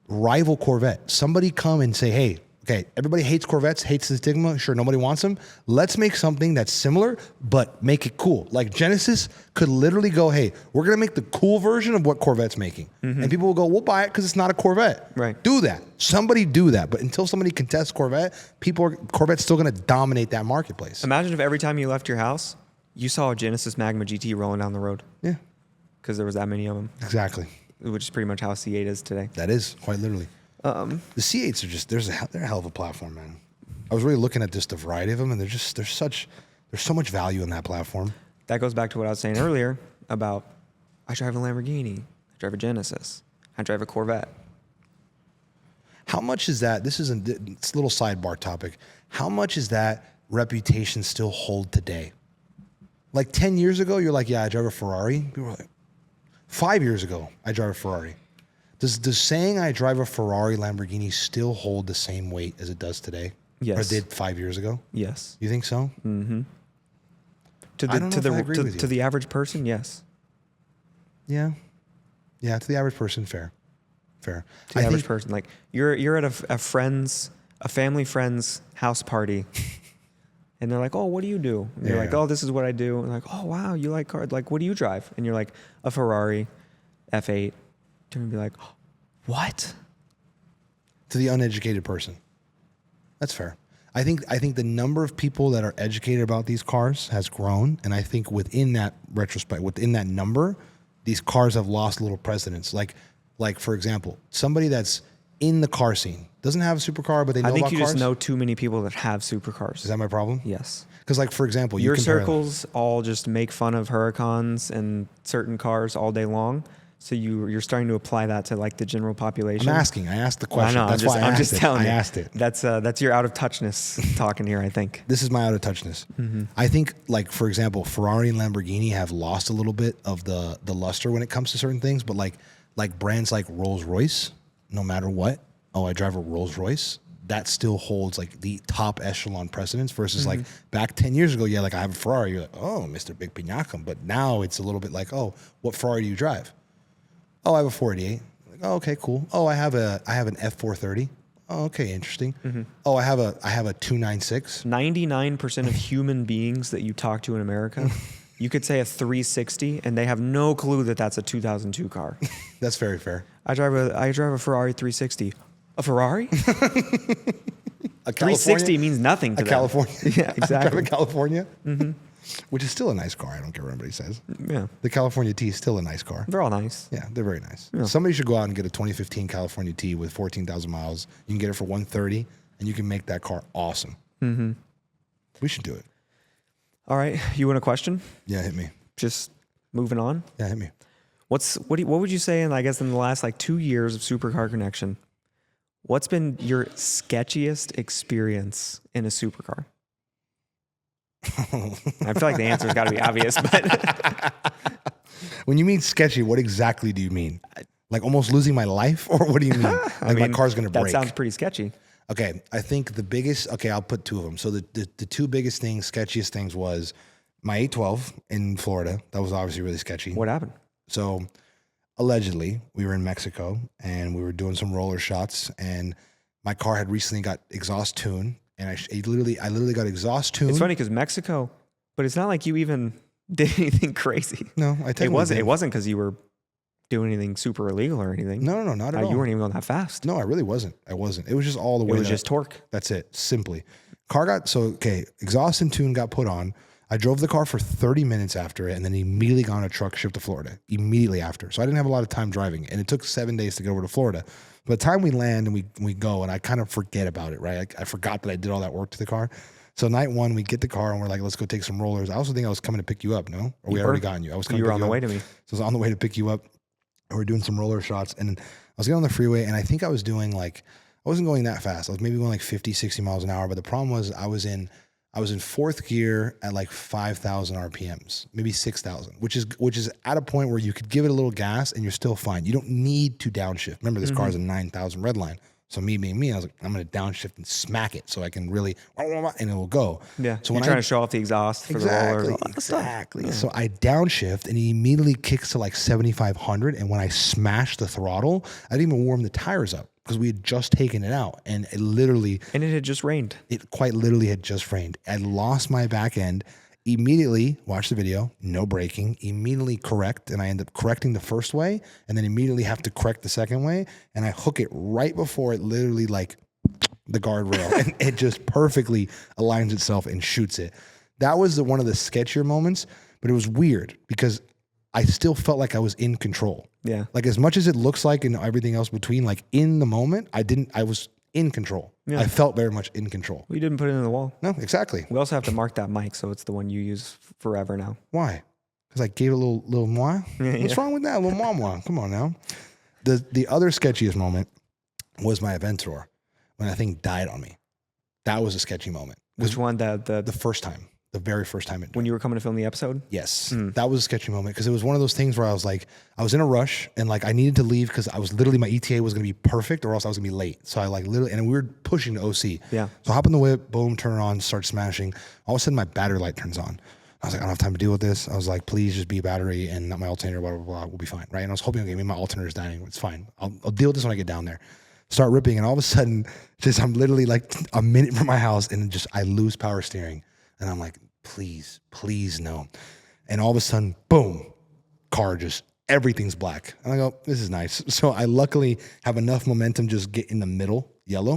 Rival Corvette. Somebody come and say, hey, okay, everybody hates Corvettes, hates the stigma. Sure, nobody wants them. Let's make something that's similar, but make it cool. Like Genesis could literally go, hey, we're going to make the cool version of what Corvette's making. And people will go, we'll buy it because it's not a Corvette. Right. Do that. Somebody do that. But until somebody contests Corvette, Corvette's still going to dominate that marketplace. Imagine if every time you left your house, you saw a Genesis Magma GT rolling down the road. Yeah. Because there was that many of them. Exactly. Which is pretty much how C8 is today. That is, quite literally. The C8s are just, they're a hell of a platform, man. I was really looking at just the variety of them, and there's so much value in that platform. That goes back to what I was saying earlier about I drive a Lamborghini, I drive a Genesis, I drive a Corvette. How much is that? It's a little sidebar topic. How much is that reputation still hold today? Like 10 years ago, you're like, yeah, I drive a Ferrari. People were like, 5 years ago, I drive a Ferrari. Does saying I drive a Ferrari Lamborghini still hold the same weight as it does today? Yes. Or did 5 years ago? Yes. You think so? Mm-hmm. I don't know if I agree with you. To the average person, yes. Yeah. Yeah, to the average person, fair. To the average person. Like you're at a family friend's house party and they're like, oh, what do you do? And you're like, oh, this is what I do. And they're like, oh, wow, you like cars. Like, what do you drive? And you're like, a Ferrari F8. And be like, oh, what? To the uneducated person. That's fair. I think the number of people that are educated about these cars has grown, and I think within that retrospect, within that number, these cars have lost a little precedence. Like for example, somebody that's in the car scene doesn't have a supercar, but they know about cars. I think you just know too many people that have supercars. Is that my problem? Yes. Because like, for example, your circles all just make fun of Huracans and certain cars all day long. So you're starting to apply that to like the general population. I asked the question. Well, That's why I'm just telling you. I asked it. That's your out of touchness talking here, I think. This is my out of touchness. I think, like, for example, Ferrari and Lamborghini have lost a little bit of the luster when it comes to certain things. But like brands like Rolls Royce, no matter what, oh, I drive a Rolls Royce. That still holds like the top echelon precedence versus like back 10 years ago. Yeah, like I have a Ferrari. You're like, oh, Mr. Big Pinacum. But now it's a little bit like, oh, what Ferrari do you drive? Oh, I have a 488. Like, oh, okay, cool. Oh, I have an F430. Oh, okay, interesting. Oh, I have a 296. 99% of human beings that you talk to in America, you could say a 360, and they have no clue that that's a 2002 car. That's very fair. I drive a Ferrari 360. A Ferrari? A 360 means nothing to them. California. Yeah, exactly. I drive a California. Which is still a nice car. I don't care what anybody says. Yeah. The California T is still a nice car. They're all nice. Yeah, they're very nice. Yeah. Somebody should go out and get a 2015 California T with 14,000 miles. You can get it for $130, and you can make that car awesome. We should do it. All right. You want a question? Yeah, hit me. Just moving on? Yeah, hit me. What would you say in the last like 2 years of Supercar Connection? What's been your sketchiest experience in a supercar? I feel like the answer's got to be obvious, but when you mean sketchy, what exactly do you mean? Like almost losing my life, or what do you mean? Like my car's gonna break? That sounds pretty sketchy. Okay, I think the biggest. Okay, I'll put two of them. So the two biggest things, sketchiest things, was my 812 in Florida. That was obviously really sketchy. What happened? So allegedly, we were in Mexico and we were doing some roller shots, and my car had recently got exhaust tune. And I literally got exhaust tune. It's funny because Mexico But it's not like you even did anything crazy. No, I technically It wasn't because you were doing anything super illegal or anything. No, not at all. You weren't even going that fast. No, I really wasn't. It was just all the way. It was just torque. That's it. Simply. Exhaust and tune got put on. I drove the car for 30 minutes after it and then immediately got on a truck shipped to Florida immediately after. So I didn't have a lot of time driving, and it took 7 days to get over to Florida. By the time we land and we go, and I kind of forget about it, right? I forgot that I did all that work to the car. So night one, we get the car and we're like, let's go take some rollers. I also think I was coming to pick you up, no? Or we already gotten you? I was coming. You were on the way to me. So I was on the way to pick you up. And we're doing some roller shots, and I was getting on the freeway, and I think I was doing like, I wasn't going that fast. I was maybe going like 50, 60 miles an hour. But the problem was I was in fourth gear at like 5,000 RPMs, maybe 6,000, which is at a point where you could give it a little gas and you're still fine. You don't need to downshift. Remember, this car is a 9,000 red line. So me being me, I was like, I'm going to downshift and smack it so I can really, and it will go. Yeah. So you're trying to show off the exhaust for the roller. Exactly. Yeah. So I downshift and he immediately kicks to like 7,500. And when I smash the throttle, I didn't even warm the tires up because we had just taken it out. And it literally. And it had just rained. It quite literally had just rained. I lost my back end. Immediately watch the video, no braking, immediately correct, and I end up correcting the first way, and then immediately have to correct the second way, and I hook it right before it literally like the guardrail, and it just perfectly aligns itself and shoots it. That was one of the sketchier moments, but it was weird because I still felt like I was in control. Yeah. Like as much as it looks like and everything else between, like in the moment, I was in control. Yeah. I felt very much in control. We didn't put it in the wall. No, exactly. We also have to mark that mic, so it's the one you use forever now. Why? Because I gave it a little moi. Yeah, What's wrong with that? A little moi. Come on now. The other sketchiest moment was my Aventador when that thing died on me. That was a sketchy moment. Which one? The first time. The very first time. When you were coming to film the episode? Yes. That was a sketchy moment because it was one of those things where I was like, I was in a rush and like I needed to leave because I was literally, my ETA was going to be perfect or else I was going to be late. So I like literally, and we were pushing to OC. Yeah. So I hop in the whip, boom, turn it on, start smashing. All of a sudden my battery light turns on. I was like, I don't have time to deal with this. I was like, please just be battery and not my alternator, blah, blah, blah. We'll be fine. Right. And I was hoping, okay, maybe my alternator's dying. It's fine. I'll deal with this when I get down there. Start ripping. And all of a sudden, I'm literally like a minute from my house and I lose power steering. And I'm like, please no. And all of a sudden, boom, car just, everything's black. And I go, this is nice. So I luckily have enough momentum, just get in the middle, yellow.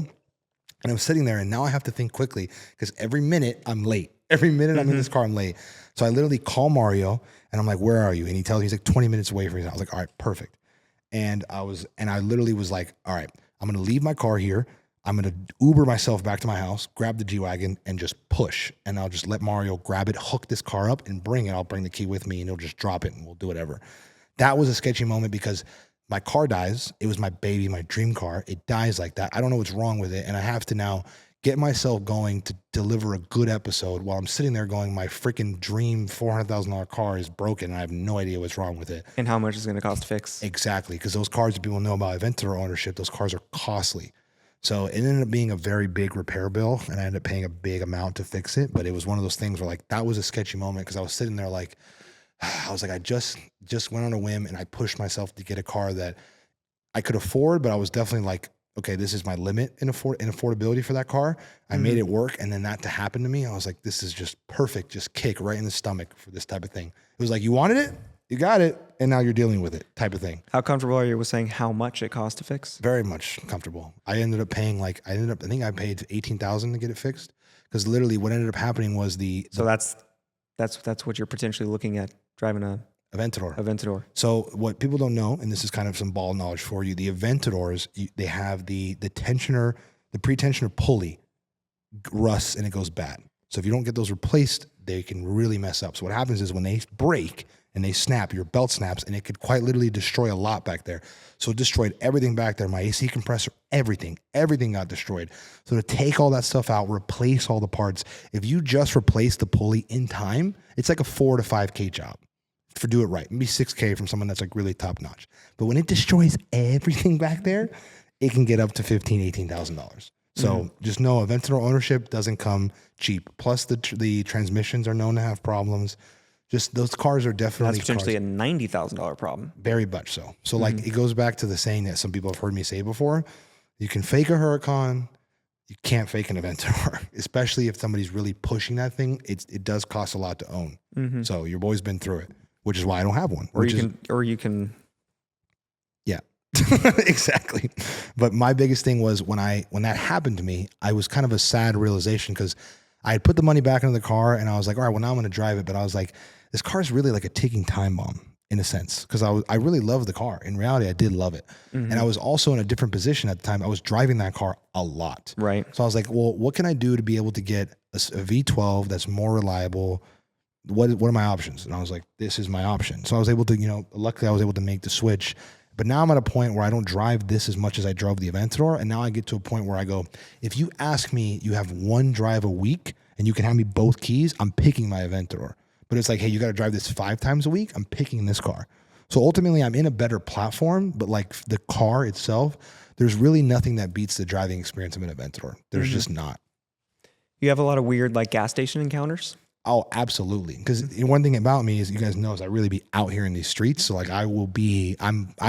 And I'm sitting there and now I have to think quickly because every minute I'm late. Every minute I'm in this car, I'm late. So I literally call Mario and I'm like, where are you? And he tells me he's like 20 minutes away from me. I was like, all right, perfect. And I literally was like, all right, I'm going to leave my car here. I'm going to Uber myself back to my house, grab the G-Wagon, and just push. And I'll just let Mario grab it, hook this car up, and bring it. I'll bring the key with me, and he'll just drop it, and we'll do whatever. That was a sketchy moment because my car dies. It was my baby, my dream car. It dies like that. I don't know what's wrong with it, and I have to now get myself going to deliver a good episode while I'm sitting there going, my freaking dream $400,000 car is broken, and I have no idea what's wrong with it. And how much it's going to cost to fix. Exactly, because those cars that people know about Aventador ownership, those cars are costly. So it ended up being a very big repair bill, and I ended up paying a big amount to fix it. But it was one of those things where, like, that was a sketchy moment because I was sitting there like, I was like, I just went on a whim and I pushed myself to get a car that I could afford, but I was definitely like, okay, this is my limit in affordability for that car. I made it work, and then that to happen to me, I was like, this is just perfect, just kick right in the stomach for this type of thing. It was like, you wanted it, you got it, and now you're dealing with it type of thing. How comfortable are you with saying how much it cost to fix? Very much comfortable. I ended up paying I think I paid $18,000 to get it fixed because literally what ended up happening was So that's what you're potentially looking at driving a Aventador. So what people don't know, and this is kind of some ball knowledge for you, the Aventadors, they have the tensioner, the pre-tensioner pulley rusts and it goes bad. So if you don't get those replaced, they can really mess up. So what happens is when they break and they snap, your belt snaps, and it could quite literally destroy a lot back there. So it destroyed everything back there. My AC compressor, everything got destroyed. So to take all that stuff out, replace all the parts, if you just replace the pulley in time, it's like a $4,000 to $5,000 job. For do it right, maybe $6,000 from someone that's like really top notch. But when it destroys everything back there, it can get up to $15,000, $18,000. So just know Aventador ownership doesn't come cheap. Plus the transmissions are known to have problems. Just those cars are definitely that's potentially a $90,000 problem. Very much so. So like it goes back to the saying that some people have heard me say before: you can fake a Huracan, you can't fake an Aventador, especially if somebody's really pushing that thing. It does cost a lot to own. Mm-hmm. So your boy's been through it, which is why I don't have one. Or you can. Yeah, exactly. But my biggest thing was when that happened to me, I was kind of a sad realization because I had put the money back into the car and I was like, all right, well now I'm going to drive it. But I was like, this car is really like a ticking time bomb in a sense because I really loved the car. In reality, I did love it. Mm-hmm. And I was also in a different position at the time. I was driving that car a lot. Right. So I was like, well, what can I do to be able to get a V12 that's more reliable? What are my options? And I was like, this is my option. So I was able to, luckily I was able to make the switch. But now I'm at a point where I don't drive this as much as I drove the Aventador. And now I get to a point where I go, if you ask me, you have one drive a week and you can have me both keys, I'm picking my Aventador. But it's like, hey, you got to drive this 5 times a week. I'm picking this car. So ultimately I'm in a better platform, but like the car itself, there's really nothing that beats the driving experience of an Aventador. There's just not. You have a lot of weird like gas station encounters? Oh, absolutely. Because one thing about me is, you guys know, is I really be out here in these streets. So like I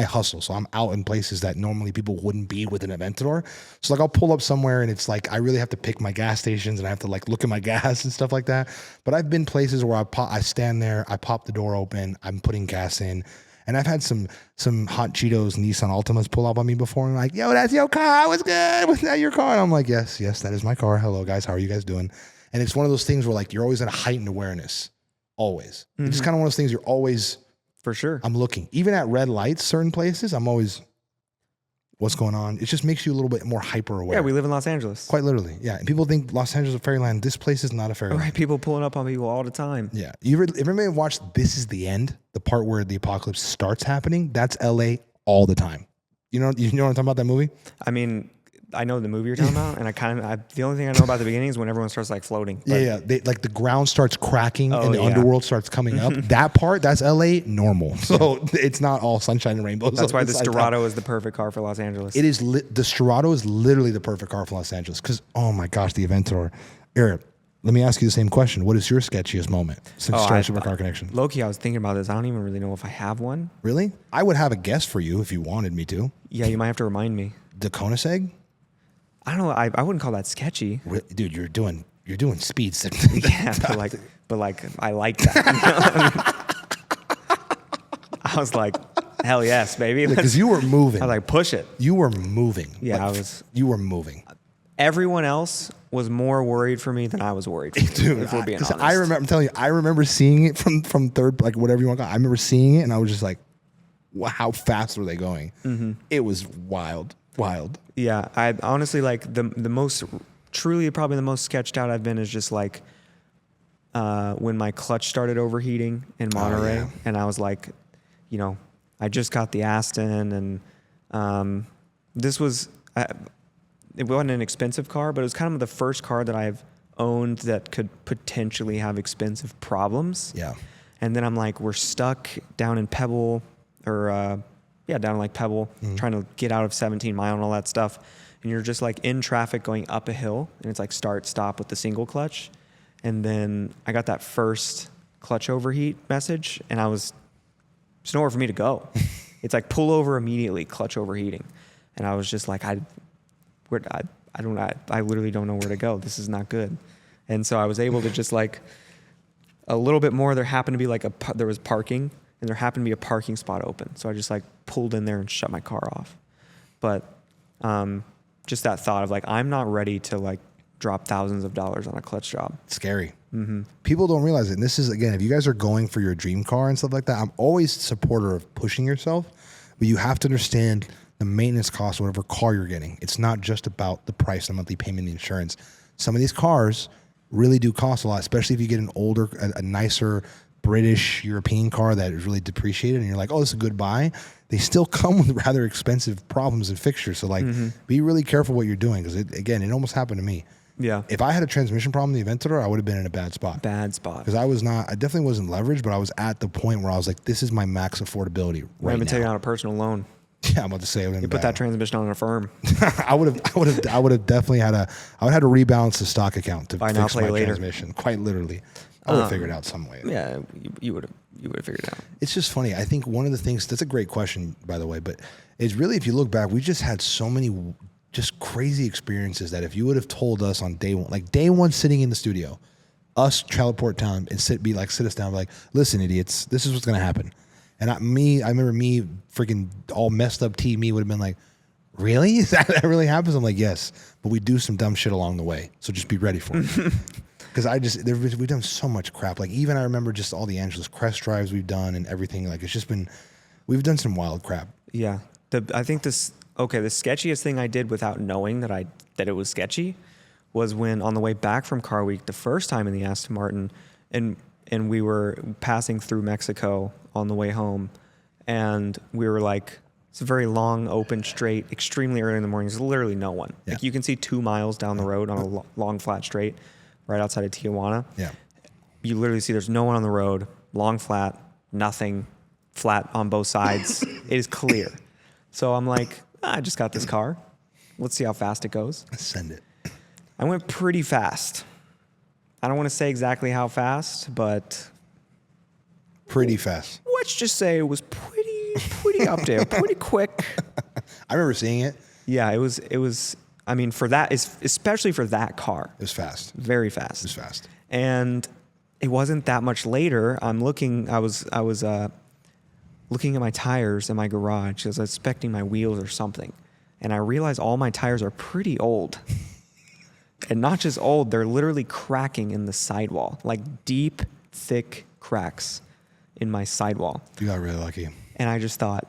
hustle. So I'm out in places that normally people wouldn't be with an Aventador. So like I'll pull up somewhere and it's like, I really have to pick my gas stations and I have to like look at my gas and stuff like that. But I've been places where I stand there, I pop the door open, I'm putting gas in. And I've had some hot Cheetos Nissan Altimas pull up on me before and like, yo, that's your car. What's good? Was that your car? And I'm like, yes, that is my car. Hello guys. How are you guys doing? And it's one of those things where like you're always at a heightened awareness, always. Mm-hmm. It's kind of one of those things you're always, for sure. I'm looking, even at red lights, certain places, I'm always, what's going on? It just makes you a little bit more hyper aware. Yeah, we live in Los Angeles. Quite literally, yeah. And people think Los Angeles is a fairyland. This place is not a fairyland. Right, people pulling up on people all the time. Yeah. Everybody watched This Is the End, the part where the apocalypse starts happening? That's LA all the time. You know what I'm talking about, that movie? I mean, I know the movie you're talking about, and the only thing I know about the beginning is when everyone starts like floating. But, yeah. Like the ground starts cracking and the underworld starts coming up. That part, that's LA normal. So it's not all sunshine and rainbows. That's why the Storado is the perfect car for Los Angeles. It is. The Storado is literally the perfect car for Los Angeles because, oh my gosh, the Aventador. Eric, let me ask you the same question. What is your sketchiest moment since starting Supercar Connection? Low-key, I was thinking about this. I don't even really know if I have one. Really? I would have a guess for you if you wanted me to. Yeah, you might have to remind me. The Koenigsegg? I don't know. I wouldn't call that sketchy. Dude, you're doing speeds. Yeah, but like I like that. I was like, hell yes, baby. Because you were moving. I was like, push it. You were moving. Yeah, You were moving. Everyone else was more worried for me than I was worried for me, dude, if we're being honest. I'm telling you, I remember seeing it from third, like whatever you want to call it. I remember seeing it and I was just like, wow, how fast were they going? Mm-hmm. It was wild. Yeah, I honestly like the most, truly probably the most sketched out I've been is just like when my clutch started overheating in Monterey, and I was like, I just got the Aston, and this was it wasn't an expensive car, but it was kind of the first car that I've owned that could potentially have expensive problems. Yeah, and then I'm like, we're stuck down in Pebble, or down in like Pebble, trying to get out of 17 Mile and all that stuff. And you're just like in traffic going up a hill, and it's like start, stop with the single clutch. And then I got that first clutch overheat message, and there's nowhere for me to go. It's like pull over immediately, clutch overheating. And I was just like, I literally don't know where to go. This is not good. And so I was able to just like a little bit more. There happened to be like there was parking, and there happened to be a parking spot open. So I just like pulled in there and shut my car off. But just that thought of like, I'm not ready to like drop thousands of dollars on a clutch job. It's scary. Mm-hmm. People don't realize it. And this is, again, if you guys are going for your dream car and stuff like that, I'm always a supporter of pushing yourself, but you have to understand the maintenance cost of whatever car you're getting. It's not just about the price, the monthly payment, the insurance. Some of these cars really do cost a lot, especially if you get an older, a nicer British, European car that is really depreciated and you're like, oh, this is a good buy. They still come with rather expensive problems and fixtures. So like, be really careful what you're doing. Because it almost happened to me. Yeah. If I had a transmission problem in the Aventador, I would have been in a bad spot. Because I definitely wasn't leveraged, but I was at the point where I was like, this is my max affordability right now. I've been taking out a personal loan. Yeah, I'm about to say it. You put that transmission on a firm. I would have definitely had to rebalance the stock account to fix my transmission. Quite literally. I would have figured out some way. Yeah, you would have figured it out. It's just funny. I think one of the things, that's a great question, by the way, but it's really, if you look back, we just had so many just crazy experiences that if you would have told us on day one, like day one sitting in the studio, us Trailerport Town and sit us down, like, listen, idiots, this is what's going to happen. And I remember me freaking all messed up me would have been like, really? That really happens? I'm like, yes, but we do some dumb shit along the way. So just be ready for it. Because we've done so much crap. Like even I remember just all the Angeles Crest drives we've done and everything. Like it's just been, we've done some wild crap. Yeah. I think the sketchiest thing I did without knowing that it was sketchy was when on the way back from Car Week, the first time in the Aston Martin, and we were passing through Mexico on the way home, and we were like, it's a very long, open, straight, extremely early in the morning. There's literally no one. Yeah. Like you can see 2 miles down the road on a long, flat straight right outside of Tijuana. Yeah. You literally see there's no one on the road, long, flat, nothing, flat on both sides. It is clear. So I'm like, I just got this car. Let's see how fast it goes. Send it. I went pretty fast. I don't want to say exactly how fast, but pretty fast. Let's just say it was pretty up there, pretty quick. I remember seeing it. Yeah, it was. I mean, for that, especially for that car, it was fast. Very fast. It was fast. And it wasn't that much later. I was looking at my tires in my garage because I was inspecting my wheels or something, and I realized all my tires are pretty old. And not just old, they're literally cracking in the sidewall, like deep, thick cracks in my sidewall. You got really lucky. And I just thought,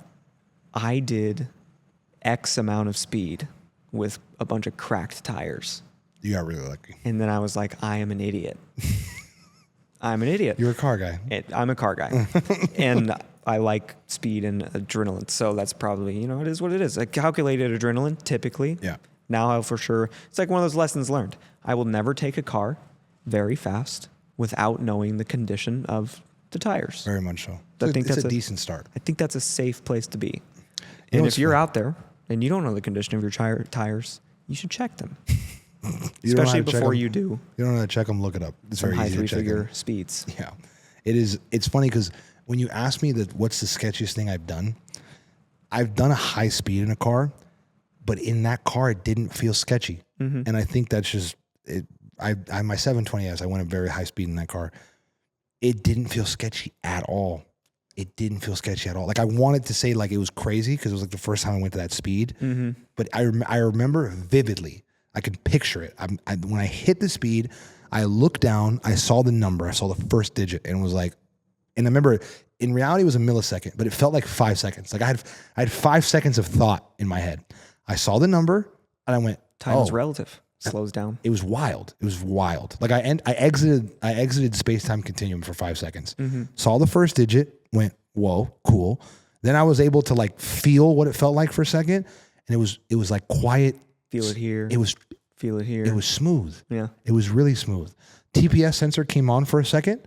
I did X amount of speed with a bunch of cracked tires. You got really lucky. And then I was like, I am an idiot. I'm an idiot. You're a car guy. I'm a car guy. And I like speed and adrenaline. So that's probably, it is what it is. A calculated adrenaline, typically. Yeah. Now I'll for sure, it's like one of those lessons learned. I will never take a car very fast without knowing the condition of the tires. Very much so. It's a decent start. I think that's a safe place to be. And if you're out there and you don't know the condition of your tires, you should check them. Especially before you do. You don't know how to check them, look it up. It's very easy to check them. High 3-figure speeds. Yeah. It's funny because when you ask me what's the sketchiest thing I've done a high speed in a car, but in that car, it didn't feel sketchy. Mm-hmm. And I think that's just it. My 720S, I went at very high speed in that car. It didn't feel sketchy at all. It didn't feel sketchy at all. Like I wanted to say like it was crazy because it was like the first time I went to that speed. Mm-hmm. But I remember vividly. I could picture it. When I hit the speed, I looked down. I saw the number. I saw the first digit, and was like, and I remember in reality it was a millisecond, but it felt like 5 seconds. Like I had 5 seconds of thought in my head. I saw the number and I went, time is relative. Slows down. It was wild. It was wild. Like I exited space-time continuum for 5 seconds. Mm-hmm. Saw the first digit, went, whoa, cool. Then I was able to like feel what it felt like for a second. And it was like quiet. Feel it here. Feel it here. It was smooth. Yeah. It was really smooth. TPS sensor came on for a second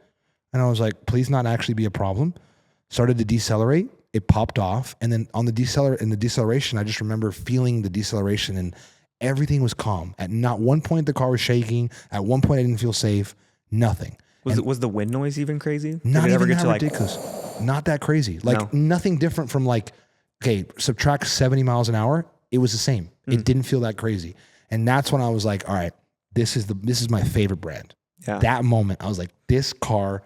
and I was like, please not actually be a problem. Started to decelerate. It popped off, and then on the deceleration, I just remember feeling the deceleration, and everything was calm. At not one point the car was shaking. At one point I didn't feel safe. Nothing. Was the wind noise even crazy? Not even that ridiculous. Not that crazy. Like nothing different from like, okay, subtract 70 miles an hour. It was the same. It didn't feel that crazy, and that's when I was like, all right, this is my favorite brand. Yeah. That moment, I was like, this car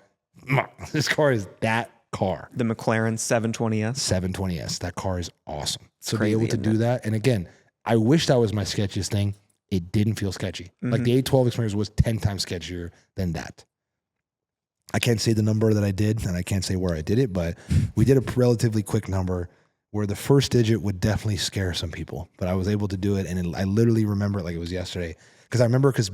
is that car. The McLaren 720S. 720S. That car is awesome. So be able to do that. And again, I wish that was my sketchiest thing. It didn't feel sketchy. Mm-hmm. Like the 812 experience was 10 times sketchier than that. I can't say the number that I did, and I can't say where I did it, but we did a relatively quick number where the first digit would definitely scare some people. But I was able to do it, and I literally remember it like it was yesterday. Because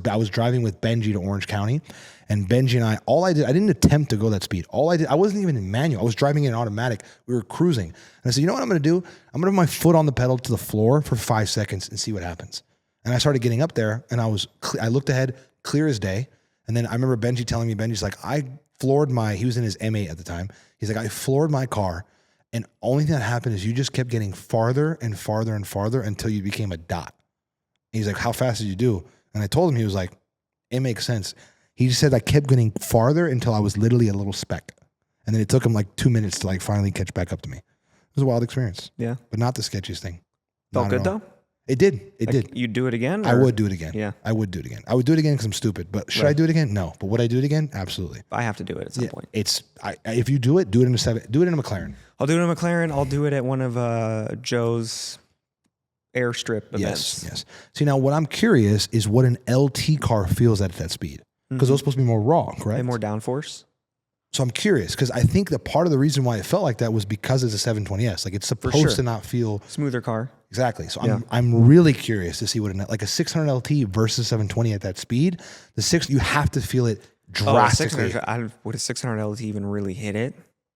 I was driving with Benji to Orange County, and Benji and I didn't attempt to go that speed. I wasn't even in manual. I was driving in automatic. We were cruising. And I said, you know what I'm going to do? I'm going to put my foot on the pedal to the floor for 5 seconds and see what happens. And I started getting up there, and I looked ahead, clear as day. And then I remember Benji telling me, Benji's like, he was in his M8 at the time. He's like, I floored my car, and only thing that happened is you just kept getting farther and farther and farther until you became a dot. And he's like, how fast did you do? And I told him, he was like, it makes sense. He just said I kept getting farther until I was literally a little speck. And then it took him like 2 minutes to like finally catch back up to me. It was a wild experience. Yeah. But not the sketchiest thing. Felt good though? It did. It did. You'd do it again? I would do it again. Yeah. I would do it again. I would do it again because I'm stupid. But should I do it again? No. But would I do it again? Absolutely. I have to do it at some point. If you do it in a McLaren. I'll do it in a McLaren. I'll do it at one of Joe's airstrip events. Yes. See, now what I'm curious is what an LT car feels at that speed. Because those are supposed to be more raw, correct? And more downforce. So I'm curious because I think that part of the reason why it felt like that was because it's a 720S. Like it's supposed to not feel smoother car. Exactly. So I'm really curious to see what like a 600 LT versus 720 at that speed. You have to feel it drastically. Would a 600 LT even really hit it?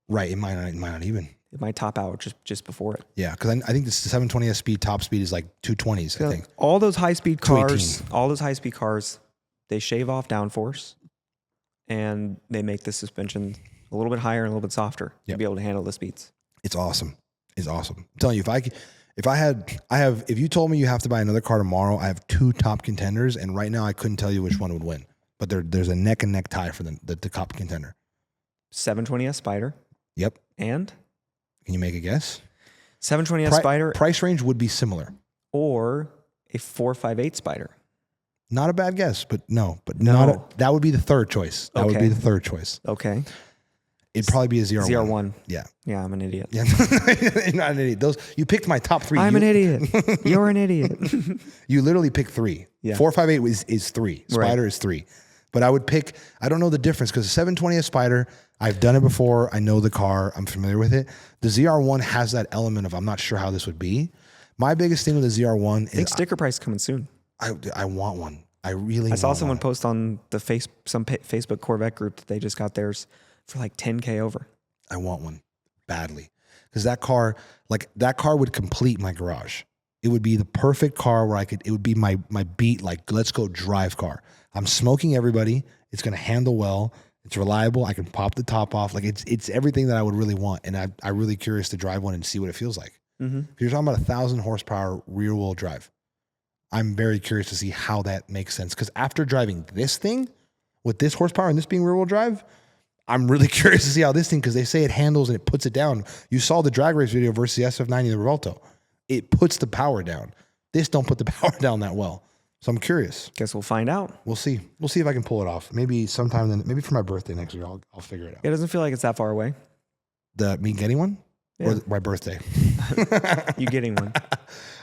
Right. It might not even. It might top out just before it. Yeah, because I think the 720S top speed is like 220s. I think all those high speed cars, they shave off downforce. And they make the suspension a little bit higher and a little bit softer to be able to handle the speeds. It's awesome. It's awesome. I'm telling you, if you told me you have to buy another car tomorrow, I have 2 top contenders, and right now I couldn't tell you which one would win. But there's a neck and neck tie for the top contender. 720S Spider. Yep. And? Can you make a guess? 720S Spider. Price range would be similar. Or a 458 Spider. Not a bad guess, but no. That would be the third choice. That would be the third choice. Okay. It'd probably be a ZR1. ZR1. Yeah. Yeah, I'm an idiot. Yeah. You're not an idiot. You picked my top 3. I'm an idiot. You're an idiot. You literally picked 3. Yeah. 458 is 3. Spider is 3. But I don't know the difference because the 720S Spider, I've done it before. I know the car. I'm familiar with it. The ZR1 has that element of I'm not sure how this would be. My biggest thing with the ZR1 is I think sticker price coming soon. I want one. I saw someone post on the Facebook Corvette group that they just got theirs for like 10K over. I want one badly because that car would complete my garage. It would be the perfect car where it would be my beat, like let's go drive car. I'm smoking everybody. It's going to handle well. It's reliable. I can pop the top off. Like it's everything that I would really want. And I'm really curious to drive one and see what it feels like. Mm-hmm. If you're talking about 1,000 horsepower rear wheel drive, I'm very curious to see how that makes sense. Because after driving this thing with this horsepower and this being rear wheel drive, I'm really curious to see how this thing, because they say it handles and it puts it down. You saw the drag race video versus the SF90, the Revuelto. It puts the power down. This don't put the power down that well. So I'm curious. Guess we'll find out. We'll see. We'll see if I can pull it off. Maybe sometime then. Maybe for my birthday next year, I'll figure it out. It doesn't feel like it's that far away. Me getting one, or my birthday? You getting one?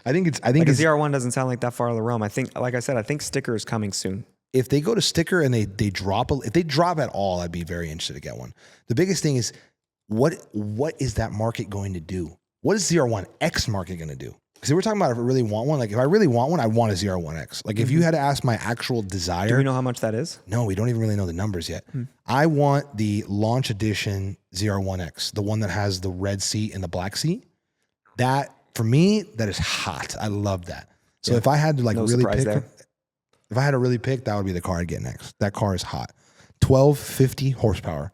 I think a ZR1 doesn't sound like that far out of the realm. I think, like I said, I think sticker is coming soon. If they go to sticker and they drop if they drop at all, I'd be very interested to get one. The biggest thing is what is that market going to do? What is ZR1X market going to do? Because we're talking about if I really want one. Like if I really want one, I want a ZR1X. Like if you had to ask my actual desire. Do we know how much that is? No, we don't even really know the numbers yet. I want the launch edition ZR1X, the one that has the red seat and the black seat. That, for me, that is hot. I love that. So if I had to if I had to really pick, that would be the car I'd get next. That car is hot. 1250 horsepower.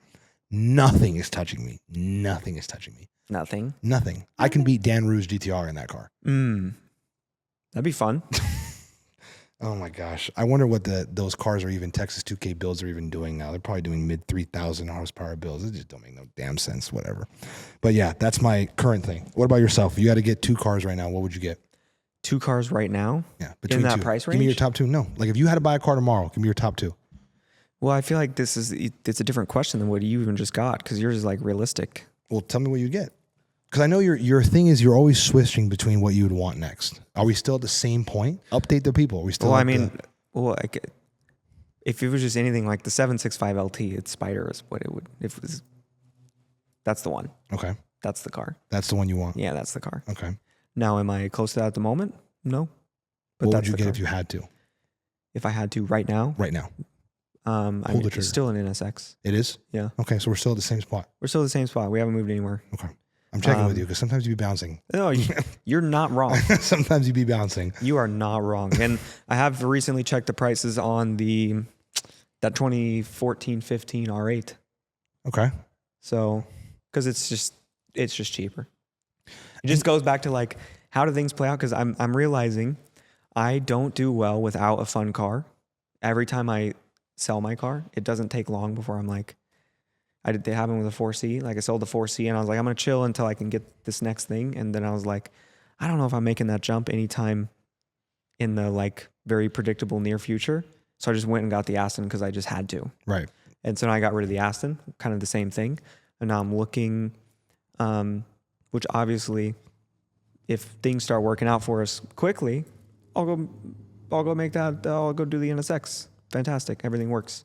Nothing is touching me. Nothing is touching me. Nothing. I can beat Dan Rue's GTR in that car. That'd be fun. Oh my gosh. I wonder what those cars are even, Texas 2K builds are even doing now. They're probably doing mid 3,000 horsepower builds. It just don't make no damn sense, whatever. But yeah, that's my current thing. What about yourself? If you had to get 2 cars right now, what would you get? 2 cars right now? Yeah. In that price range? Give me your top 2. No. Like if you had to buy a car tomorrow, give me your top 2. Well, I feel like it's a different question than what you even just got, because yours is like realistic. Well, tell me what you get. Because I know your thing is you're always switching between what you would want next. Are we still at the same point? Update the people. Are we still? Well, if it was just anything like the 765 LT, it's Spider is what it would. If it was, that's the one. Okay. That's the car. That's the one you want. Yeah, that's the car. Okay. Now, am I close to that at the moment? No. But what would you get if you had to? If I had to right now? Right now. It's still an NSX. It is? Yeah. Okay, so we're still at the same spot. We're still at the same spot. We haven't moved anywhere. Okay. I'm checking with you because sometimes you be bouncing. No, you're not wrong. Sometimes you be bouncing. You are not wrong. And I have recently checked the prices on that 2014-15 R8. Okay. So, because it's just cheaper. It just goes back to like, how do things play out? Because I'm realizing I don't do well without a fun car. Every time I sell my car, it doesn't take long before I'm like, it happened with a 4C. Like I sold the 4C and I was like, I'm going to chill until I can get this next thing. And then I was like, I don't know if I'm making that jump anytime in the like very predictable near future. So I just went and got the Aston because I just had to. Right. And so now I got rid of the Aston, kind of the same thing. And now I'm looking, which obviously, if things start working out for us quickly, I'll go make that. I'll go do the NSX. Fantastic, everything works.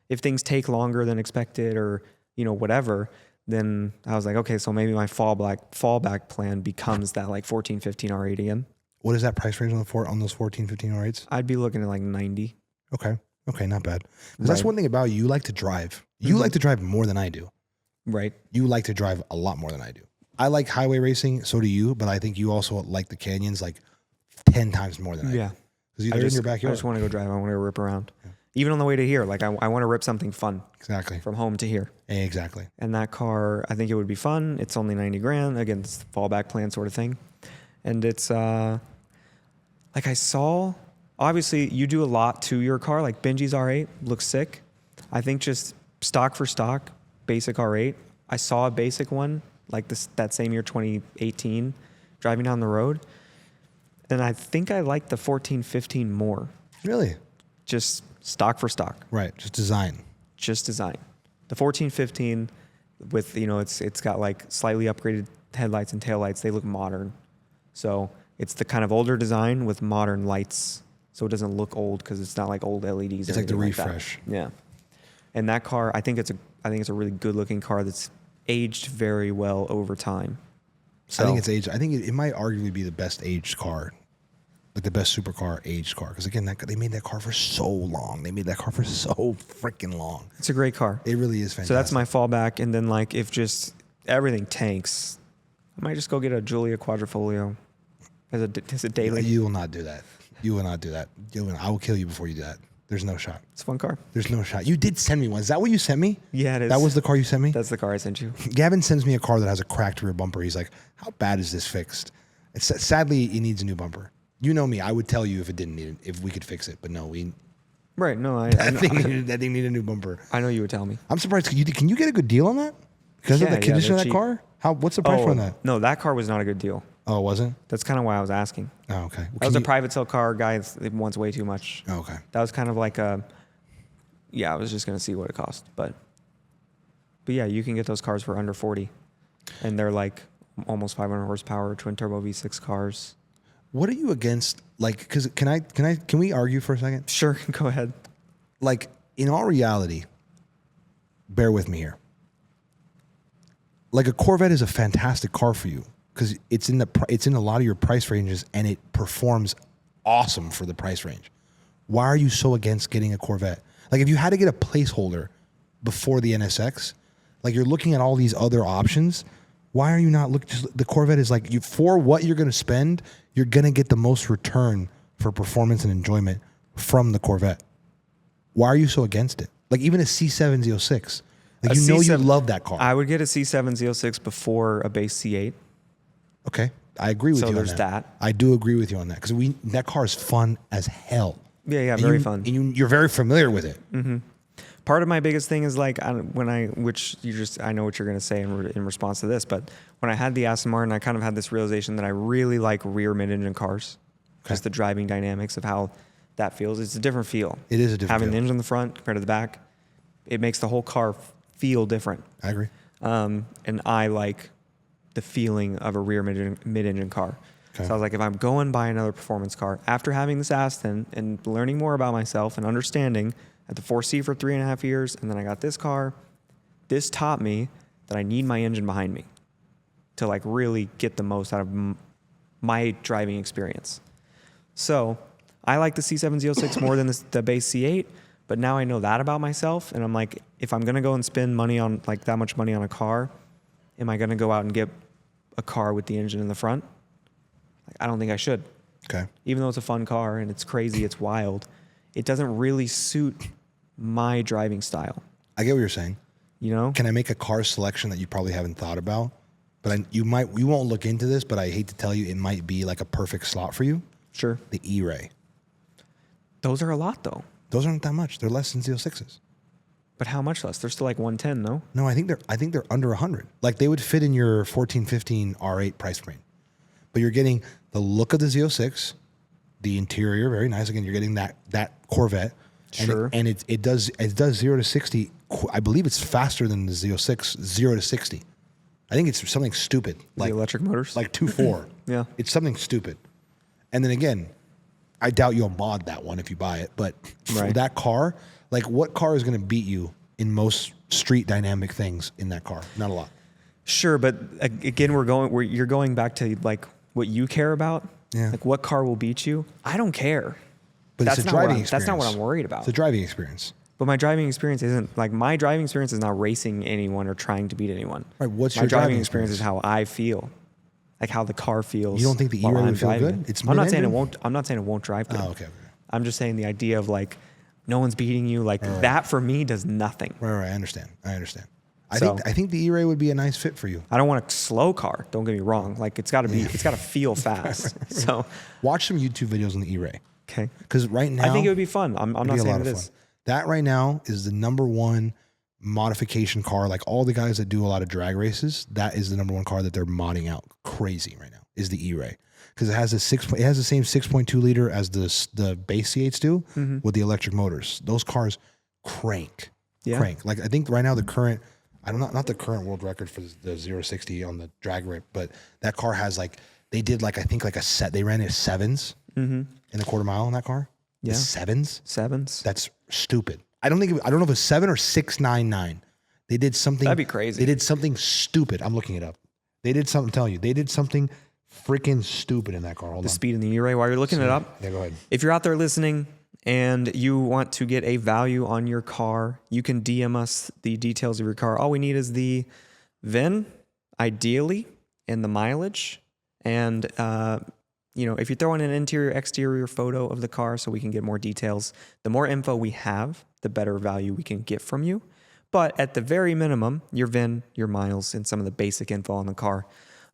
If things take longer than expected, or whatever, then I was like, okay, so maybe my fallback plan becomes that like 1415 R8 again. What is that price range on those 1415 R8s? I'd be looking at like 90. Okay, not bad. Because that's one thing about you. You like to drive. You like to drive more than I do. Right. You like to drive a lot more than I do. I like highway racing, so do you, but I think you also like the canyons like 10 times more than I do. Yeah. Because they're in your backyard. I just want to go drive. I want to rip around. Yeah. Even on the way to here, like I want to rip something fun. Exactly. From home to here. Exactly. And that car, I think it would be fun. It's only $90,000. Again, it's the fallback plan sort of thing. And it's like I saw, obviously you do a lot to your car. Like Benji's R8 looks sick. I think just stock for stock, basic R8. I saw a basic one like that same year, 2018, driving down the road. And I think I like the 1415 more. Really? Just stock for stock. Right. Just design. The 1415 with, it's got like slightly upgraded headlights and taillights. They look modern. So it's the kind of older design with modern lights. So it doesn't look old because it's not like old LEDs. It's like the refresh. Yeah. And that car, I think it's a really good looking car that's aged very well over time. So I think it's aged. I think it might arguably be the best aged car, like the best supercar aged car. Because again, they made that car for so long. They made that car for so freaking long. It's a great car. It really is fantastic. So that's my fallback. And then like if just everything tanks, I might just go get a Giulia Quadrifoglio as a daily. You will not do that. You will not do that. I will kill you before you do that. There's no shot. It's a fun car. There's no shot. You did send me one. Is that what you sent me? Yeah, it is. That was the car you sent me? That's the car I sent you. Gavin sends me a car that has a cracked rear bumper. He's like, how bad is this fixed? Sadly, it needs a new bumper. You know me. I would tell you if it didn't need it, if we could fix it. But no, Right, no. That thing needed a new bumper. I know you would tell me. I'm surprised. Can you get a good deal on that? Because of the condition of that car? What's the price on that? No, that car was not a good deal. Oh, it wasn't? That's kind of why I was asking. Oh, okay. Well, that was a private sale car. Guy wants way too much. Oh, okay. That was kind of like I was just going to see what it cost. But yeah, you can get those cars for under 40. And they're like almost 500 horsepower, twin turbo V6 cars. What are you against? Like, because can we argue for a second? Sure, go ahead. Like, in all reality, bear with me here. Like, a Corvette is a fantastic car for you because it's in a lot of your price ranges and it performs awesome for the price range. Why are you so against getting a Corvette? Like, if you had to get a placeholder before the NSX, like you're looking at all these other options, why are you not looking? The Corvette is like, for what you're going to spend, you're going to get the most return for performance and enjoyment from the Corvette. Why are you so against it? Like, even a C7 Z06. Like, you love that car. I would get a C7 Z06 before a base C8. Okay. I agree with you on that. So there's that. I do agree with you on that because that car is fun as hell. Yeah, very fun. And you're very familiar with it. Mm-hmm. Part of my biggest thing is like I know what you're going to say in response to this, but when I had the Aston Martin, I kind of had this realization that I really like rear mid-engine cars. Okay. Just the driving dynamics of how that feels. It's a different feel. It is a different Having feel. the engine in the front compared to the back, it makes the whole car feel different. I agree. And I like the feeling of a rear mid-engine car. Okay. So I was like, if I'm going by another performance car, after having this Aston and learning more about myself and understanding at the 4C for 3.5 years, and then I got this car, this taught me that I need my engine behind me to like really get the most out of my driving experience. So I like the C7 Z06 more than the base C8, but now I know that about myself, and I'm like, if I'm gonna go and spend money on like that much money on a car, am I gonna go out and get a car with the engine in the front? Like, I don't think I should. Okay. Even though it's a fun car and it's crazy, it's wild, it doesn't really suit my driving style. I get what you're saying. You know? Can I make a car selection that you probably haven't thought about? But we won't look into this, but I hate to tell you, it might be like a perfect slot for you. Sure. The E-Ray. Those are a lot though. Those aren't that much. They're less than Z06s. But how much less? They're still like 110, no? No, I think they're under 100. Like they would fit in your 1415 R8 price range. But you're getting the look of the Z06, The interior, very nice. Again, you're getting that Corvette. Sure. And it does 0 to 60. I believe it's faster than the Z06 0 to 60. I think it's something stupid. Like the electric motors? Like 2.4. Yeah. It's something stupid. And then again, I doubt you'll mod that one if you buy it. But for that car, like what car is going to beat you in most street dynamic things in that car? Not a lot. Sure, but again, you're going back to like what you care about. Yeah. Like what car will beat you? I don't care. But That's it's a not driving experience. That's not what I'm worried about. It's a driving experience. But my driving experience isn't like my driving experience is not racing anyone or trying to beat anyone. Right. What's my your driving experience is how I feel, like how the car feels. You don't think the E-Ray would feel good? It's I'm not saying it won't. I'm not saying it won't drive good. Oh, okay. I'm just saying the idea of like no one's beating you. Like that for me does nothing. Right. I understand. I think the E-Ray would be a nice fit for you. I don't want a slow car. Don't get me wrong. Like it's got to feel fast. So watch some YouTube videos on the E-Ray. Okay. Because right now, I think it would be fun. I'm not saying it is. That right now is the number one modification car. Like all the guys that do a lot of drag races, that is the number one car that they're modding out crazy right now. Is the E-Ray because it has the same 6.2 liter as the base C8s do with the electric motors. Those cars crank. Like I think right now the current. I don't know, not the current world record for the 0-60 on the drag race, but that car has like they did like I think like a set. They ran it sevens in the quarter mile on that car. Yeah, the sevens. That's stupid. I don't know if it's 7 or 699. They did something. That'd be crazy. They did something stupid. I'm looking it up. They did something. I'm telling you, they did something freaking stupid in that car. Hold on. Speed in the E-Ray. While you're looking it up, yeah, go ahead. If you're out there listening and you want to get a value on your car, you can DM us the details of your car. All we need is the VIN, ideally, and the mileage. And, if you're throwing an interior, exterior photo of the car so we can get more details, the more info we have, the better value we can get from you. But at the very minimum, your VIN, your miles, and some of the basic info on the car.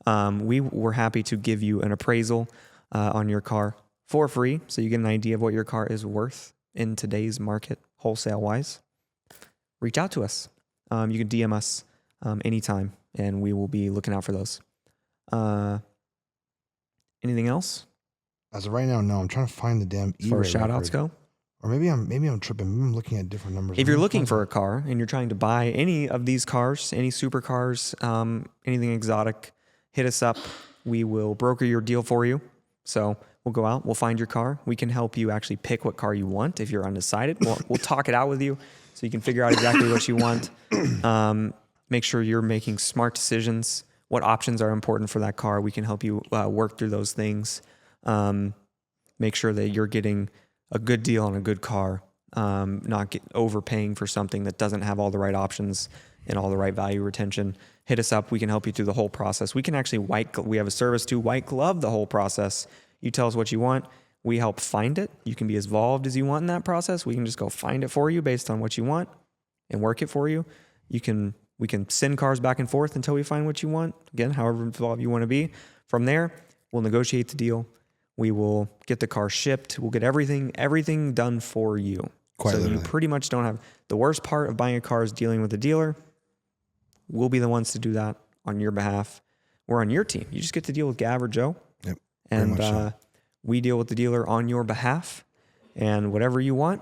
We were happy to give you an appraisal on your car for free, so you get an idea of what your car is worth in today's market, wholesale-wise. Reach out to us. You can DM us anytime, and we will be looking out for those. Anything else? As of right now, no. I'm trying to find the damn E-Ray. As far as shout-outs go? Or maybe I'm tripping. Maybe I'm looking at different numbers. If you're looking for a car and you're trying to buy any of these cars, any supercars, anything exotic, hit us up. We will broker your deal for you. So we'll go out, we'll find your car. We can help you actually pick what car you want if you're undecided. We'll talk it out with you so you can figure out exactly what you want. Make sure you're making smart decisions. What options are important for that car? We can help you work through those things. Make sure that you're getting a good deal on a good car, not overpaying for something that doesn't have all the right options and all the right value retention. Hit us up. We can help you through the whole process. We can actually we have a service to white glove the whole process. You tell us what you want. We help find it. You can be as involved as you want in that process. We can just go find it for you based on what you want and work it for you. We can send cars back and forth until we find what you want. Again, however involved you want to be. From there, we'll negotiate the deal. We will get the car shipped. We'll get everything done for you. Quite literally. You pretty much don't have the worst part of buying a car is dealing with the dealer. We'll be the ones to do that on your behalf. We're on your team. You just get to deal with Gav or Joe. Yep. And we deal with the dealer on your behalf. And whatever you want,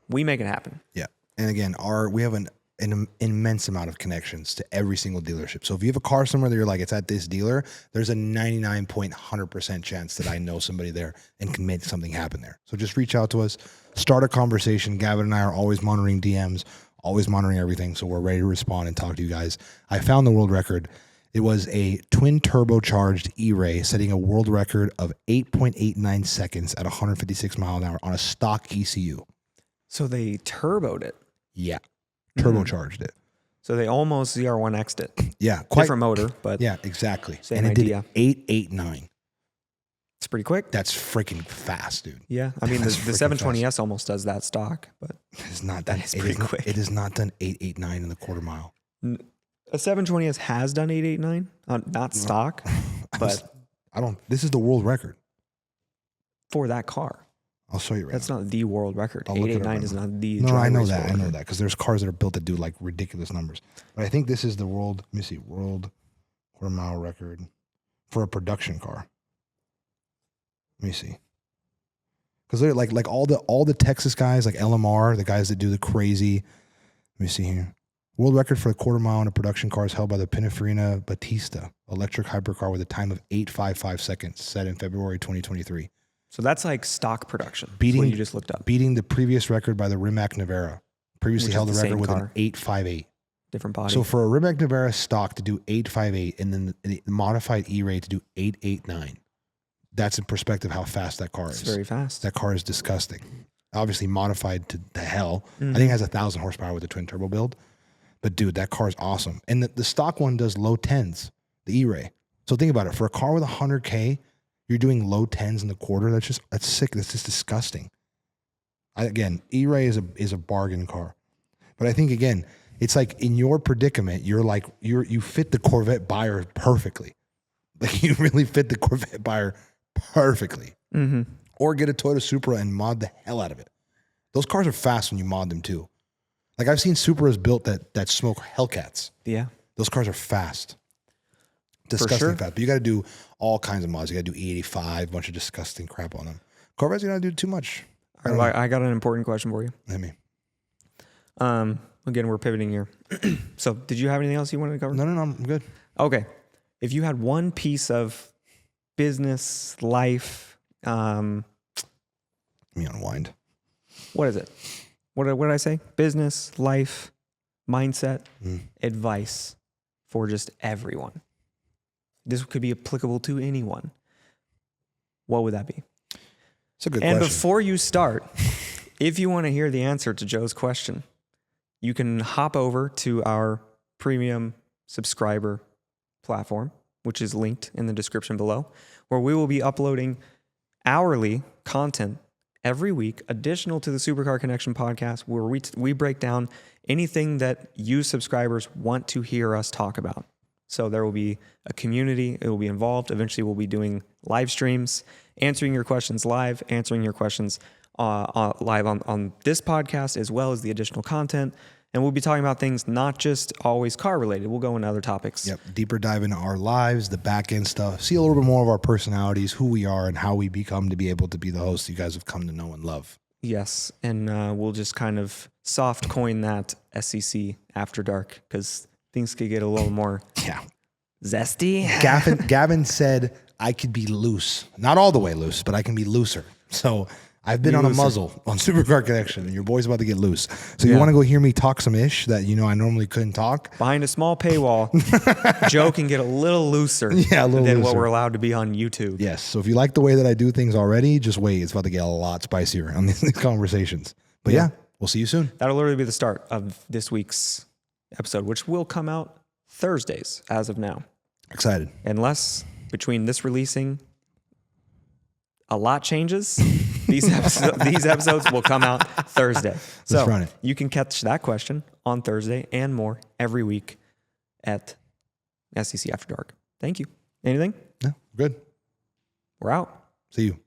we make it happen. Yeah. And again, we have an immense amount of connections to every single dealership. So if you have a car somewhere that you're like, it's at this dealer, there's a 99.100% chance that I know somebody there and can make something happen there. So just reach out to us, start a conversation. Gavin and I are always monitoring DMs, always monitoring everything. So we're ready to respond and talk to you guys. I found the world record. It was a twin turbocharged E-Ray setting a world record of 8.89 seconds at 156 miles an hour on a stock ECU. So they turboed it. Yeah. Turbocharged it. So they almost ZR1X'd it. Yeah. Different motor, but yeah, exactly. Same and it idea. did 889. It's pretty quick. That's freaking fast, dude. Yeah. I mean, the 720S almost does that stock, but it's not done. It's pretty quick. It has not done 889 in the quarter mile. A 720S has done 889, not stock, but this is the world record for that car. I'll show you right That's now. not the world record. 889 is not the No, I know that. world I know record. that because there's cars that are built that do like ridiculous numbers. But I think this is the world, let me see, world quarter mile record for a production car. Let me see. Because they're like all the Texas guys, like LMR, the guys that do the crazy. Let me see here. World record for a quarter mile in a production car is held by the Pininfarina Battista electric hypercar with a time of 8.55 seconds, set in February 2023. So that's like stock production. Beating what you just looked up. Beating the previous record by the Rimac Navara. Previously held the record with an 8.58. Different body. So for a Rimac Navara stock to do 8.58 and then the modified E-Ray to do 8.89, that's in perspective how fast that car is. It's very fast. That car is disgusting. Obviously modified to the hell. I think it has 1,000 horsepower with the twin turbo build. But dude, that car is awesome. And the stock one does low 10s, the E-Ray. So think about it. For a car with 100K, you're doing low 10s in the quarter. That's sick. That's just disgusting. Again, E-Ray is a bargain car. But I think, again, it's like in your predicament, you fit the Corvette buyer perfectly. Like you really fit the Corvette buyer perfectly. Mm-hmm. Or get a Toyota Supra and mod the hell out of it. Those cars are fast when you mod them too. Like I've seen Supras built that smoke Hellcats. Yeah. Those cars are fast. Disgusting fast. But you got to do all kinds of mods. You got to do E85, a bunch of disgusting crap on them. Corvettes, you got to do too much. I got an important question for you. Hit me. Again, we're pivoting here. So did you have anything else you wanted to cover? No, I'm good. Okay. If you had one piece of business, life, Let me unwind. What is it? What did I say? Business, life, mindset, advice for just everyone. This could be applicable to anyone. What would that be? It's a good question. question. And before you start, if you want to hear the answer to Joe's question, you can hop over to our premium subscriber platform, which is linked in the description below, where we will be uploading hourly content every week, additional to the Supercar Connection podcast, where we break down anything that you subscribers want to hear us talk about. So there will be a community, it will be involved. Eventually we'll be doing live streams, answering your questions live, answering your questions live on this podcast, as well as the additional content. And we'll be talking about things not just always car related. We'll go into other topics. Yep. Deeper dive into our lives, the back end stuff. See a little bit more of our personalities, who we are, and how we become to be able to be the hosts you guys have come to know and love. Yes. And we'll just kind of soft coin that SCC After Dark, because things could get a little more zesty. Gavin said I could be loose. Not all the way loose, but I can be looser. So I've been on a muzzle on Supercar Connection, and your boy's about to get loose. So you want to go hear me talk some ish that I normally couldn't talk? Behind a small paywall, Joe can get a little looser than what we're allowed to be on YouTube. Yes. So if you like the way that I do things already, just wait. It's about to get a lot spicier on these conversations. But yeah, we'll see you soon. That'll literally be the start of this week's episode, which will come out Thursdays as of now. Excited. Unless between this releasing, a lot changes. These episodes will come out Thursday. So you can catch that question on Thursday and more every week at SCC After Dark. Thank you. Anything? No, good. We're out. See you.